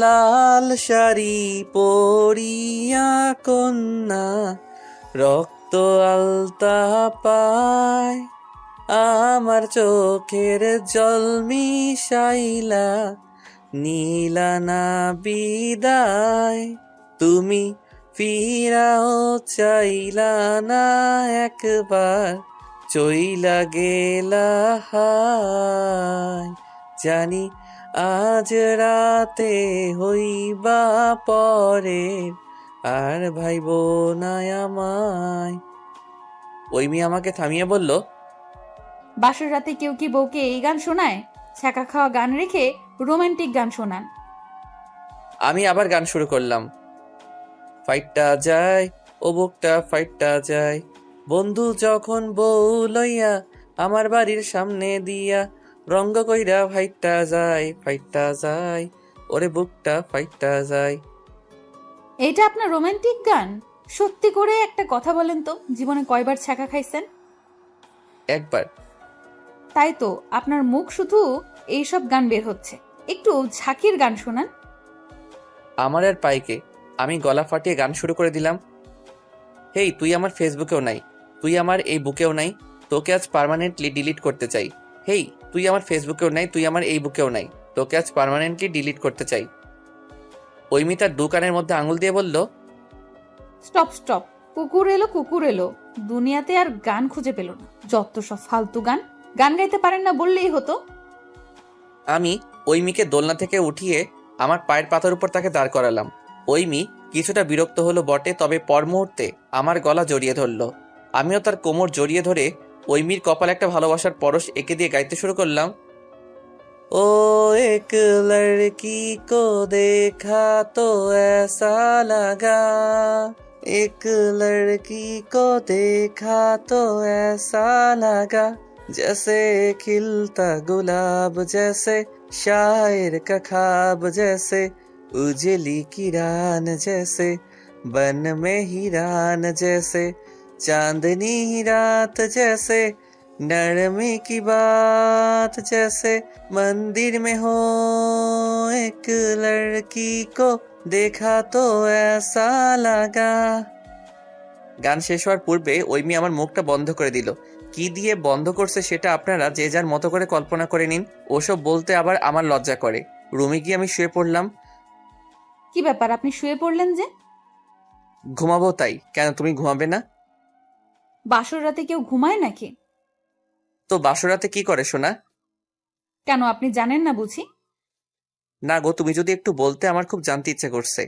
লাল শাড়ি পরিয়া কন্যা রক্ত আলতা পায়, আমার চোখের জল মিশাইলা নীলা না বিদায়, তুমি ফিরাও চাইলা না একবার, চইলা গেলা হায়, জানি আজ রাতে হইবা পরে, আর ভাইব না আমায়। ঐমি আমাকে থামিয়ে বলল, বাসর রাতে কেউ কি বউকে এই গান শোনায়? ছ্যাঁকা খাওয়া গান রেখে রোমান্টিক গান শোনান। আমি আবার গান শুরু করলাম, ফাইটটা যায় ও বুকটা ফাইটটা যায়, বন্ধু যখন বউ লইয়া আমার বাড়ির সামনে দিয়া, রঙ্গ কইরা ফাইটটা যায়, ওরে বুকটা ফাইটটা যায়। এইটা আপনার রোমান্টিক গান? সত্যি করে একটা কথা বলেন তো, জীবনে কয়বার ছ্যাঁকা খাইছেন? একবার। তাই তো আপনার মুখ শুধু এইসব গান বের হচ্ছে। একটু ঝাঁকির গান শোনান। আমার আর পাইকে আমি গলা ফাটিয়ে গান শুরু করে দিলাম, হেই তুই আমার ফেসবুকেও নাই, তুই আমার এই বুকেও নাই, তোকে আজ পার্মানেন্টলি ডিলিট করতে চাই। হেই তুই আমার ফেসবুকেও নাই, তুই আমার এই বুকেও নাই। তোকে আজ পার্মানেন্টলি ডিলিট করতে চাই। ঐমি তার দোকানের মধ্যে আঙুল দিয়ে বলল, স্টপ স্টপ, কুকুর এলো কুকুর এলো, দুনিয়াতে আর গান খুঁজে পেল না, যত সব ফালতু গান। গান গাইতে পারেন না বললেই হতো। আমি ঐমিকে দোলনা থেকে উঠিয়ে আমার পায়ের পাতার উপর তাকে দাঁড় করালাম। ঐমি কিছুটা বিরক্ত হলো বটে, তবে পর মুহূর্তে আমার গলা জড়িয়ে ধরল। আমিও তার কোমর জড়িয়ে ধরে ঐমির কপালে একটা ভালোবাসার পরশ এঁকে দিয়ে গাইতে শুরু করলাম। ও এক লড়কি কো দেখা তো ऐसा लगा, एक लड़की को देखा तो ऐसा लगा, जैसे खिलता गुलाब, जैसे शायर का ख्वाब, जैसे उजली किरण, जैसे बन में हिरान, जैसे चांदनी रात, जैसे नरमी की बात, जैसे मंदिर में हो एक लड़की को দেখা তো ऐसा लगा। গান শেষ হওয়ার পূর্বে ঐমি আমার মুখটা বন্ধ করে দিল। কি দিয়ে বন্ধ করছে সেটা আপনারা যে যার মতো করে কল্পনা করে নিন। ওসব বলতে আবার আমার লজ্জা করে। রুমে গিয়ে আমি শুয়ে পড়লাম। কি ব্যাপার, আপনি শুয়ে পড়লেন যে? ঘুমাবো তাই। কেন, তুমি ঘুমাবে না? বাসর রাতে কেউ ঘুমায় নাকি? তো বাসরাতে কি করে সোনা? কেন, আপনি জানেন না বুঝি? না গো, তুমি যদি একটু বলতে, আমার খুব জানতে ইচ্ছে করছে।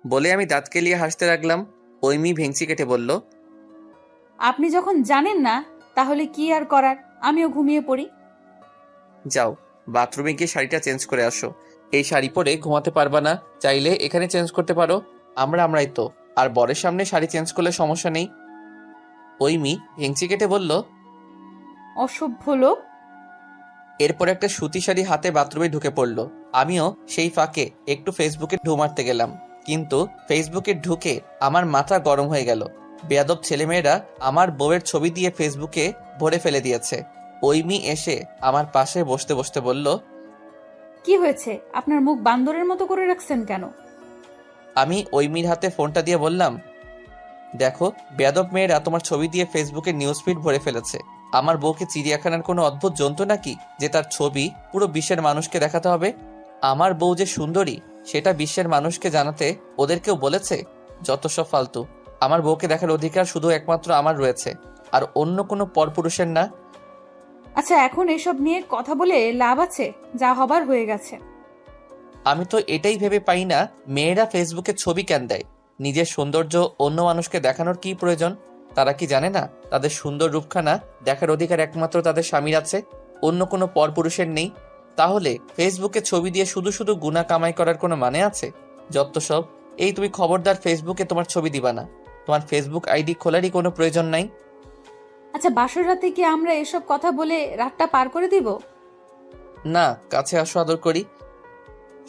বলে আমি দাঁত কেলিয়ে হাসতে লাগলাম। ঐমি ভেঙচি কেটে বলল, আপনি যখন জানেন না তাহলে কি আর করার, আমিও ঘুমিয়ে পড়ি। যাও বাথরুমে গিয়ে শাড়িটা চেঞ্জ করে আসো। এই শাড়ি পরে ঘুমাতে পারবা না, চাইলে এখানে চেঞ্জ করতে পারো। আমরাই তো। আর বরের সামনে শাড়ি চেঞ্জ করলে সমস্যা নেই। ঐমি ভেঙচি কেটে বলল। অসভ্য লোক। এরপর একটা সুতি শাড়ি হাতে বাথরুমে ঢুকে পড়লো। আমিও সেই ফাঁকে একটু ফেসবুকে ঢু মারতে গেলাম, কিন্তু ফেসবুকে ঢুকে আমার মাথা গরম হয়ে গেল। বেয়াদব ছেলেমেয়েরা আমার বউয়ের ছবি দিয়ে ফেসবুকে ভরে ফেলে দিয়েছে। ঐমি এসে আমার পাশে বসতে বসতে বলল, কি হয়েছে, আপনার মুখ বান্দরের মতো করে রাখছেন কেন? আমি ঐমির হাতে ফোনটা দিয়ে বললাম, দেখো বেয়াদব মেয়েরা তোমার ছবি দিয়ে ফেসবুকে নিউজ ফিড ভরে ফেলেছে। আমার বউকে চিড়িয়াখানার কোনো অদ্ভুত জন্তু নাকি যে তার ছবি পুরো বিশ্বের মানুষকে দেখাতে হবে? আমার বউ যে সুন্দরী সেটা বিশ্বের মানুষকে জানাতে ওদেরকেও বলেছে। যত সব ফালতু। আমার বউকে দেখার অধিকার শুধু একমাত্র আমার রয়েছে, আর অন্য কোনো পরপুরুষের না। আচ্ছা, এখন এসব নিয়ে কথা বলে লাভ আছে? যা হবার হয়ে গেছে। আমি তো এটাই ভেবে পাই না, মেয়েরা ফেসবুকে ছবি কেন দেয়? নিজের সৌন্দর্য অন্য মানুষকে দেখানোর কি প্রয়োজন? তারা কি জানে না তাদের সুন্দর রূপখানা দেখার অধিকার একমাত্র তাদের স্বামীর আছে, অন্য কোনো পরপুরুষের নেই? তাহলে ফেসবুকে ছবি দিয়ে শুধু শুধু গুনাহ কামাই করার কোনো মানে আছে? যত সব। এই তুমি খবরদার ফেসবুকে তোমার ছবি দিবা না। তোমার ফেসবুক আইডি খোলারই কোনো প্রয়োজন নাই। আচ্ছা, বাসর রাতে কি আমরা এসব কথা বলে রাতটা পার করে দিব? না, কাছে আসো, আদর করি।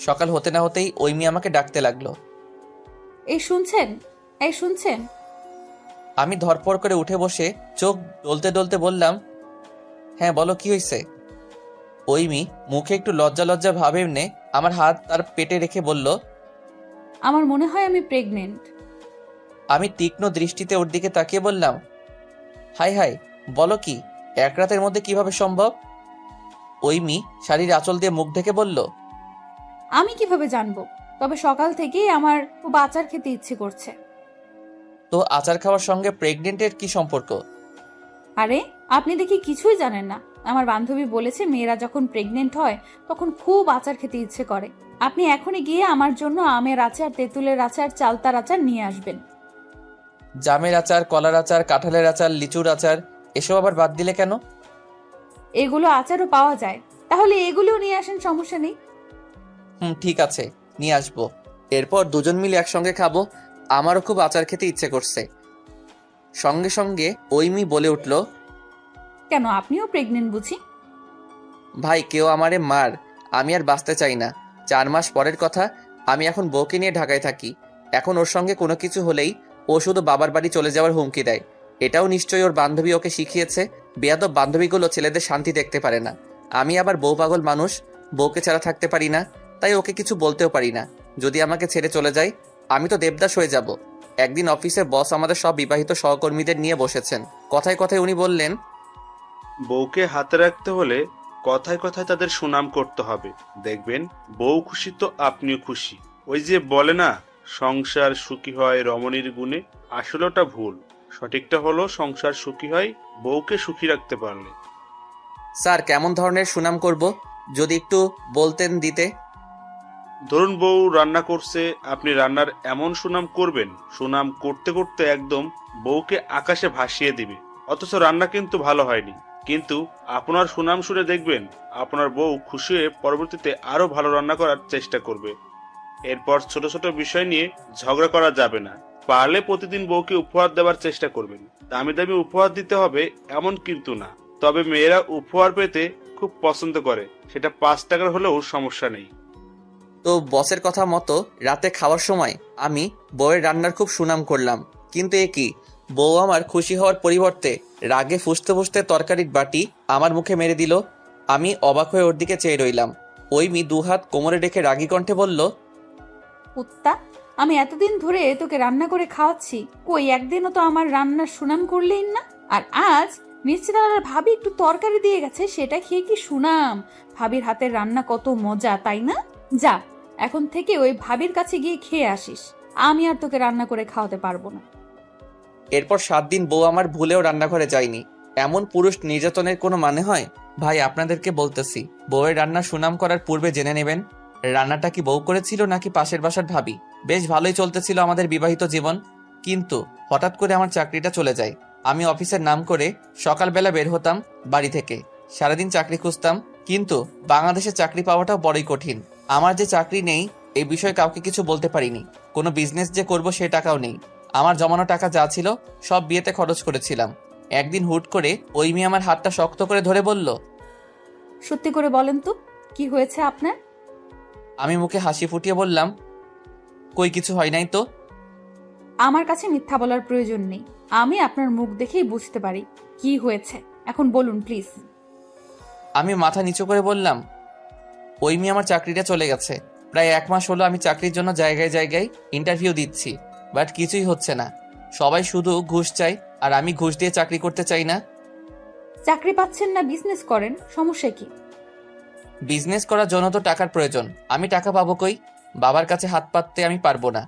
সকাল হতে না হতেই ঐমি আমাকে ডাকতে লাগলো। এই শুনছেন, এই শুনছেন? আমি ধরপড় করে উঠে বসে চোখ ডলতে ডলতে বললাম, হ্যাঁ বলো, কি হয়েছে? ঐমি মুখে একটু লজ্জা লজ্জা ভাব এনে আমার হাত তার পেটে রেখে বলল, আমার মনে হয় আমি প্রেগনেন্ট। আমি তীক্ষ্ণ দৃষ্টিতে ওর দিকে তাকিয়ে বললাম, হাই হাই, বলো কি? এক রাতের মধ্যে কিভাবে সম্ভব? ঐমি শাড়ির আঁচল দিয়ে মুখ ঢেকে বলল, আমি কিভাবে জানবো? তবে সকাল থেকেই আমার খুব আচার খেতে ইচ্ছে করছে। তো আচার খাওয়ার সঙ্গে প্রেগনেন্টের কি সম্পর্ক? আরে, আপনি দেখি কিছুই জানেন না। আমার বান্ধবী বলেছে মেয়েরা যখন প্রেগনেন্ট হয় তখন খুব আচার খেতে ইচ্ছে করে। আপনি এখনই গিয়ে আমার জন্য আমের আচার, তেঁতুলের আচার, চালতার আচার নিয়ে আসবেন। জামের আচার, কলার আচার, কাঁঠালের আচার, লিচুর আচার, এসব আবার বাদ দিলে কেন? এগুলো আচারও পাওয়া যায়, তাহলে এগুলোও নিয়ে আসেন, সমস্যা নেই। ঠিক আছে, নিয়ে আসবো। এরপর দুজন মিলে একসঙ্গে খাবো। আমারও খুব আচার খেতে ইচ্ছে করছে। সঙ্গে সঙ্গে ঐমি বলে উঠল, কেন, আপনিও প্রেগনেন্ট বুঝি? ভাই কেউ আমারে মার, আমি আর বাঁচতে চাই না। 4 মাস পরের কথা। আমি এখন বউকে নিয়ে ঢাকায় থাকি। এখন ওর সঙ্গে কোনো কিছু হলেই ও শুধু বাবার বাড়ি চলে যাওয়ার হুমকি দেয়। এটাও নিশ্চয়ই ওর বান্ধবী ওকে শিখিয়েছে। বেয়াদব বান্ধবীগুলো ছেলেদের শান্তি দেখতে পারে না। আমি আবার বউ পাগল মানুষ, বউকে ছাড়া থাকতে পারি না, তাই ওকে কিছু বলতেও পারি না। যদি আমাকে ছেড়ে চলে যায় আমি তো দেবদাস হয়ে যাব। একদিন অফিসে বস আমাদের সব বিবাহিত সহকর্মীদের নিয়ে বসেছেন। কথায় কথায় উনি বললেন, বউকে হাতে রাখতে হলে কথায় কথায় তাদের সুনাম করতে হবে। দেখবেন বউ খুশি তো আপনিও খুশি। ওই যে বলে না, সংসার সুখী হয় রমণীর গুণে, আসলে ওটা ভুল। সঠিকটা হলো সংসার সুখী হয় বউকে সুখী রাখতে পারলে। স্যার কেমন ধরনের সুনাম করব, যদি একটু বলতেন দিতে। ধরুন বউ রান্না করছে, আপনি রান্নার এমন সুনাম করবেন, সুনাম করতে করতে একদম বউকে আকাশে ভাসিয়ে দিবে। অথচ রান্না কিন্তু ভালো হয়নি, কিন্তু আপনার সুনাম শুনে দেখবেন আপনার বউ খুশি হয়ে পরবর্তীতে আরো ভালো রান্না করার চেষ্টা করবে। এরপর ছোট ছোট বিষয় নিয়ে ঝগড়া করা যাবে না। পারলে প্রতিদিন বউকে উপহার দেওয়ার চেষ্টা করবেন। দামি দামি উপহার দিতে হবে এমন কিন্তু না, তবে মেয়েরা উপহার পেতে খুব পছন্দ করে, সেটা 5 টাকার হলেও সমস্যা নেই। তো বসের কথা মতো রাতে খাওয়ার সময় আমি বউয়ের রান্নার খুব সুনাম করলাম, কিন্তু এ কি, বউ আমার খুশি হওয়ার পরিবর্তে রাগে ফুসতে ফুসতে তরকারির বাটি আমার মুখে মেরে দিল। আমি অবাক হয়ে ওর দিকে চেয়ে রইলাম। ওইমি 2 হাত কোমরে রেখে রাগী কণ্ঠে বলল, কুত্তা, আমি এতদিন ধরে তোকে রান্না করে খাওয়াচ্ছি, কই একদিনও তো আমার রান্নার সুনাম করলেই না। আর আজ নিশ্চিতার ভাবি একটু তরকারি দিয়ে গেছে, সেটা খেয়ে কি সুনাম? ভাবির হাতের রান্না কত মজা, তাই না? যা, এখন থেকে ওই ভাবির কাছে গিয়ে খেয়ে আসিস। আমি আর তোকে রান্না করে খাওয়াতে পারবো না। এরপর 7 দিন বউ আমার ভুলেও রান্নাঘরে যায়নি। এমন পুরুষ নির্যাতনের কোনো মানে হয়? ভাই, আপনাদেরকে বলতেছি, বউয়ের রান্নার সুনাম করার পূর্বে জেনে নেবেন রান্নাটা কি বউ করেছিল নাকি পাশের বাসার ভাবি। বেশ ভালোই চলতেছিল আমাদের বিবাহিত জীবন, কিন্তু হঠাৎ করে আমার চাকরিটা চলে যায়। আমি অফিসের নাম করে সকালবেলা বের হতাম বাড়ি থেকে, সারাদিন চাকরি খুঁজতাম, কিন্তু বাংলাদেশে চাকরি পাওয়াটাও বড়ই কঠিন। আমার যে চাকরি নেই এই বিষয়ে কাউকে কিছু বলতে পারিনি। কোনো বিজনেস যে করব সে টাকাও নেই। আমার জমানো টাকা যা ছিল সব বিয়েতে খরচ করেছিলাম। একদিন হুট করে ওই মেয়ে আমার হাতটা শক্ত করে ধরে বলল, সত্যি করে বলেন তো, কি হয়েছে আপনার? আমি মুখে হাসি ফুটিয়ে বললাম, কই কিছু হয় নাই তো। আমার কাছে মিথ্যা বলার প্রয়োজন নেই, আমি আপনার মুখ দেখেই বুঝতে পারি কি হয়েছে। এখন বলুন প্লিজ। আমি মাথা নিচু করে বললাম, ওই মেয়ে আমার চাকরিটা চলে গেছে। প্রায় 1 মাস হলো আমি চাকরির জন্য জায়গায় জায়গায় ইন্টারভিউ দিচ্ছি, বাট কিছুই হচ্ছে না। সবাই শুধু ঘুষ চায়, আর আমি ঘুষ দিয়ে চাকরি করতে চাই না। চাকরি পাচ্ছেন না, বিজনেস করেন, সমস্যা কি? বিজনেস করার জন্য তো টাকার প্রয়োজন, আমি টাকা পাবো কই? বাবার কাছে হাত পাততে আমি পারবো না।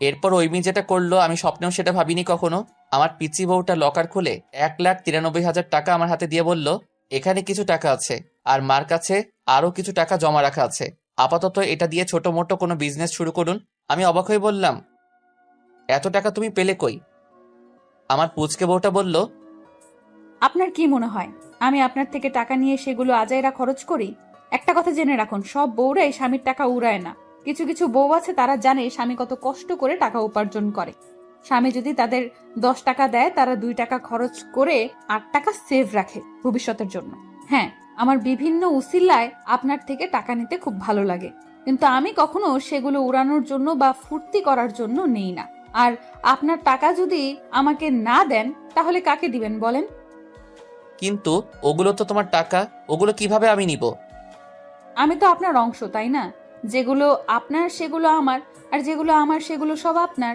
এরপর ওই মেয়ে যেটা করলো আমি স্বপ্নেও সেটা ভাবিনি কখনো। আমার পিচি বউটা লকার খুলে 1,93,000 টাকা আমার হাতে দিয়ে বলল, এখানে কিছু টাকা আছে, আর মার কাছে আরো কিছু টাকা জমা রাখা আছে, আপাতত এটা দিয়ে ছোট মোটো কোনো বিজনেস শুরু করুন। আমি অবাক হয়ে বললাম, এত টাকা তুমি পেলে কই? আমার পুচকে বউটা বলল, আপনার কি মনে হয় আমি আপনার থেকে টাকা নিয়ে সেগুলো আজাইরা খরচ করি? একটা কথা জেনে রাখুন, সব বউরাই স্বামীর টাকা উড়ায় না। কিছু কিছু বউ আছে, তারা জানে স্বামী কত কষ্ট করে টাকা উপার্জন করে। স্বামী যদি তাদের 10 টাকা দেয়, তারা 2 টাকা খরচ করে 8 টাকা সেভ রাখে ভবিষ্যতের জন্য। হ্যাঁ, আমার বিভিন্ন উসিলায় আপনার থেকে টাকা নিতে খুব ভালো লাগে, কিন্তু আমি কখনো সেগুলো উড়ানোর জন্য বা ফুর্তি করার জন্য নেই না। আর আপনার টাকা যদি আমাকে না দেন, তাহলে কাকে দিবেন বলেন? কিন্তু ওগুলো তো তোমার টাকা, ওগুলো কিভাবে আমি নিব? আমি তো আপনার অংশ, তাই না? যেগুলো আপনার সেগুলো আমার, আর যেগুলো আমার সেগুলো সব আপনার।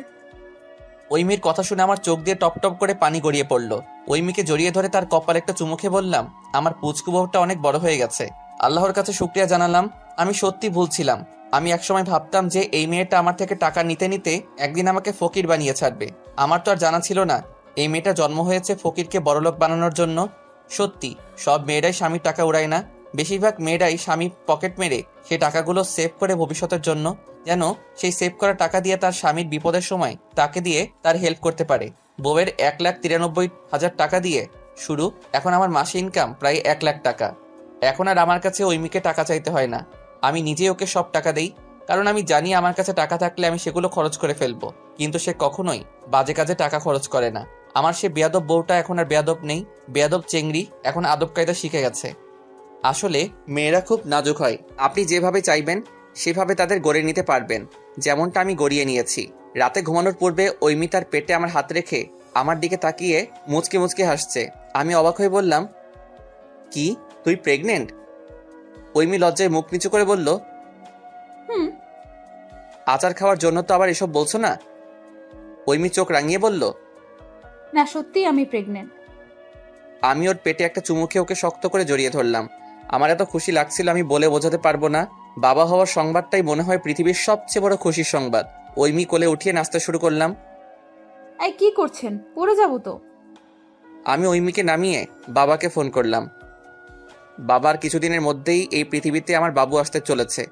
ওই মেয়ের কথা শুনে আমার চোখ দিয়ে টপ টপ করে পানি গড়িয়ে পড়লো। ওই মেয়েকে জড়িয়ে ধরে তার কপালে একটা চুমু খেয়ে বললাম, আমার পুচকু বউটা অনেক বড় হয়ে গেছে। আল্লাহর কাছে শুকরিয়া জানালাম, আমি সত্যি ভুলছিলাম। আমি একসময় ভাবতাম যে এই মেয়েটা আমার থেকে টাকা নিতে নিতে একদিন আমাকে ফকির বানিয়ে ছাড়বে। আমার তো আর জানা ছিল না এই মেয়েটা জন্ম হয়েছে ফকিরকে বড়লোক বানানোর জন্য। সত্যি সব মেয়েরাই স্বামীর টাকা উড়ায় না, বেশিরভাগ মেয়েরাই স্বামী পকেট মেরে সেই টাকাগুলো সেভ করে ভবিষ্যতের জন্য, যেন সেই সেভ করা টাকা দিয়ে তার স্বামীর বিপদের সময় তাকে দিয়ে তার হেল্প করতে পারে। বউয়ের 1,93,000 টাকা দিয়ে শুরু, এখন আমার মাসে ইনকাম প্রায় 1 লাখ টাকা। এখন আর আমার কাছে ওই মেয়েকে টাকা চাইতে হয় না, আমি নিজেই ওকে সব টাকা দেই। কারণ আমি জানি আমার কাছে টাকা থাকলে আমি সেগুলো খরচ করে ফেলবো, কিন্তু সে কখনোই বাজে কাজে টাকা খরচ করে না। আমার সে বেয়াদব বউটা এখন আর বেয়াদব নেই, বেয়াদব চেংড়ি এখন আদব কায়দা শিখে গেছে। আসলে মেয়েরা খুব নাজুক হয়, আপনি যেভাবে চাইবেন সেভাবে তাদের গড়ে নিতে পারবেন, যেমনটা আমি গড়িয়ে নিয়েছি। রাতে ঘুমানোর পূর্বে ঐমি তার পেটে আমার হাত রেখে আমার দিকে তাকিয়ে মুচকে মুচকে হাসছে। আমি অবাক হয়ে বললাম, কি তুই প্রেগনেন্ট? ঐমি লজ্জায় মুখ নিচু করে বলল, হুম। আচার খাওয়ার জন্য তো আবার এসব বলছো না? ঐমি চোখ রাঙিয়ে বলল, না, সত্যি আমি প্রেগনেন্ট। আমি ওর পেটে একটা চুমু খেয়ে ওকে শক্ত করে জড়িয়ে ধরলাম। আমার এত খুশি লাগছিল আমি বলে বোঝাতে পারবো না। বাবা হওয়ার সংবাদটাই মনে হয় পৃথিবীর সবচেয়ে বড় খুশির সংবাদ। ঐমি কোলে উঠিয়ে নাচতে শুরু করলাম। এই কি করছেন? পড়ে যাবো তো। আমি ঐমিকে নামিয়ে বাবাকে ফোন করলাম। বাবার কিছুদিনের মধ্যেই এই পৃথিবীতে আমার বাবু আসতে চলেছে।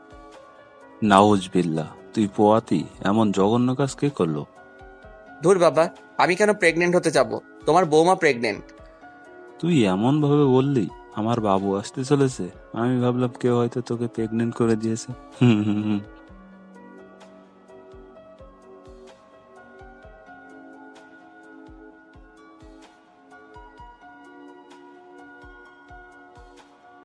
নাউজবিল্লাহ, তুই পোয়াতি, এমন জঘন্য কাজ কে করলো? ধুর বাবা, আমি কেন প্রেগনেন্ট হতে যাব? তোমার বৌমা প্রেগনেন্ট। তুই এমন ভাবে বললি আমার বাবু আসতে চলেছে, আমি ভাবলাম কেউ হয়তো তোকে প্রেগনেন্ট করে দিয়েছে। হুম হুম হুম।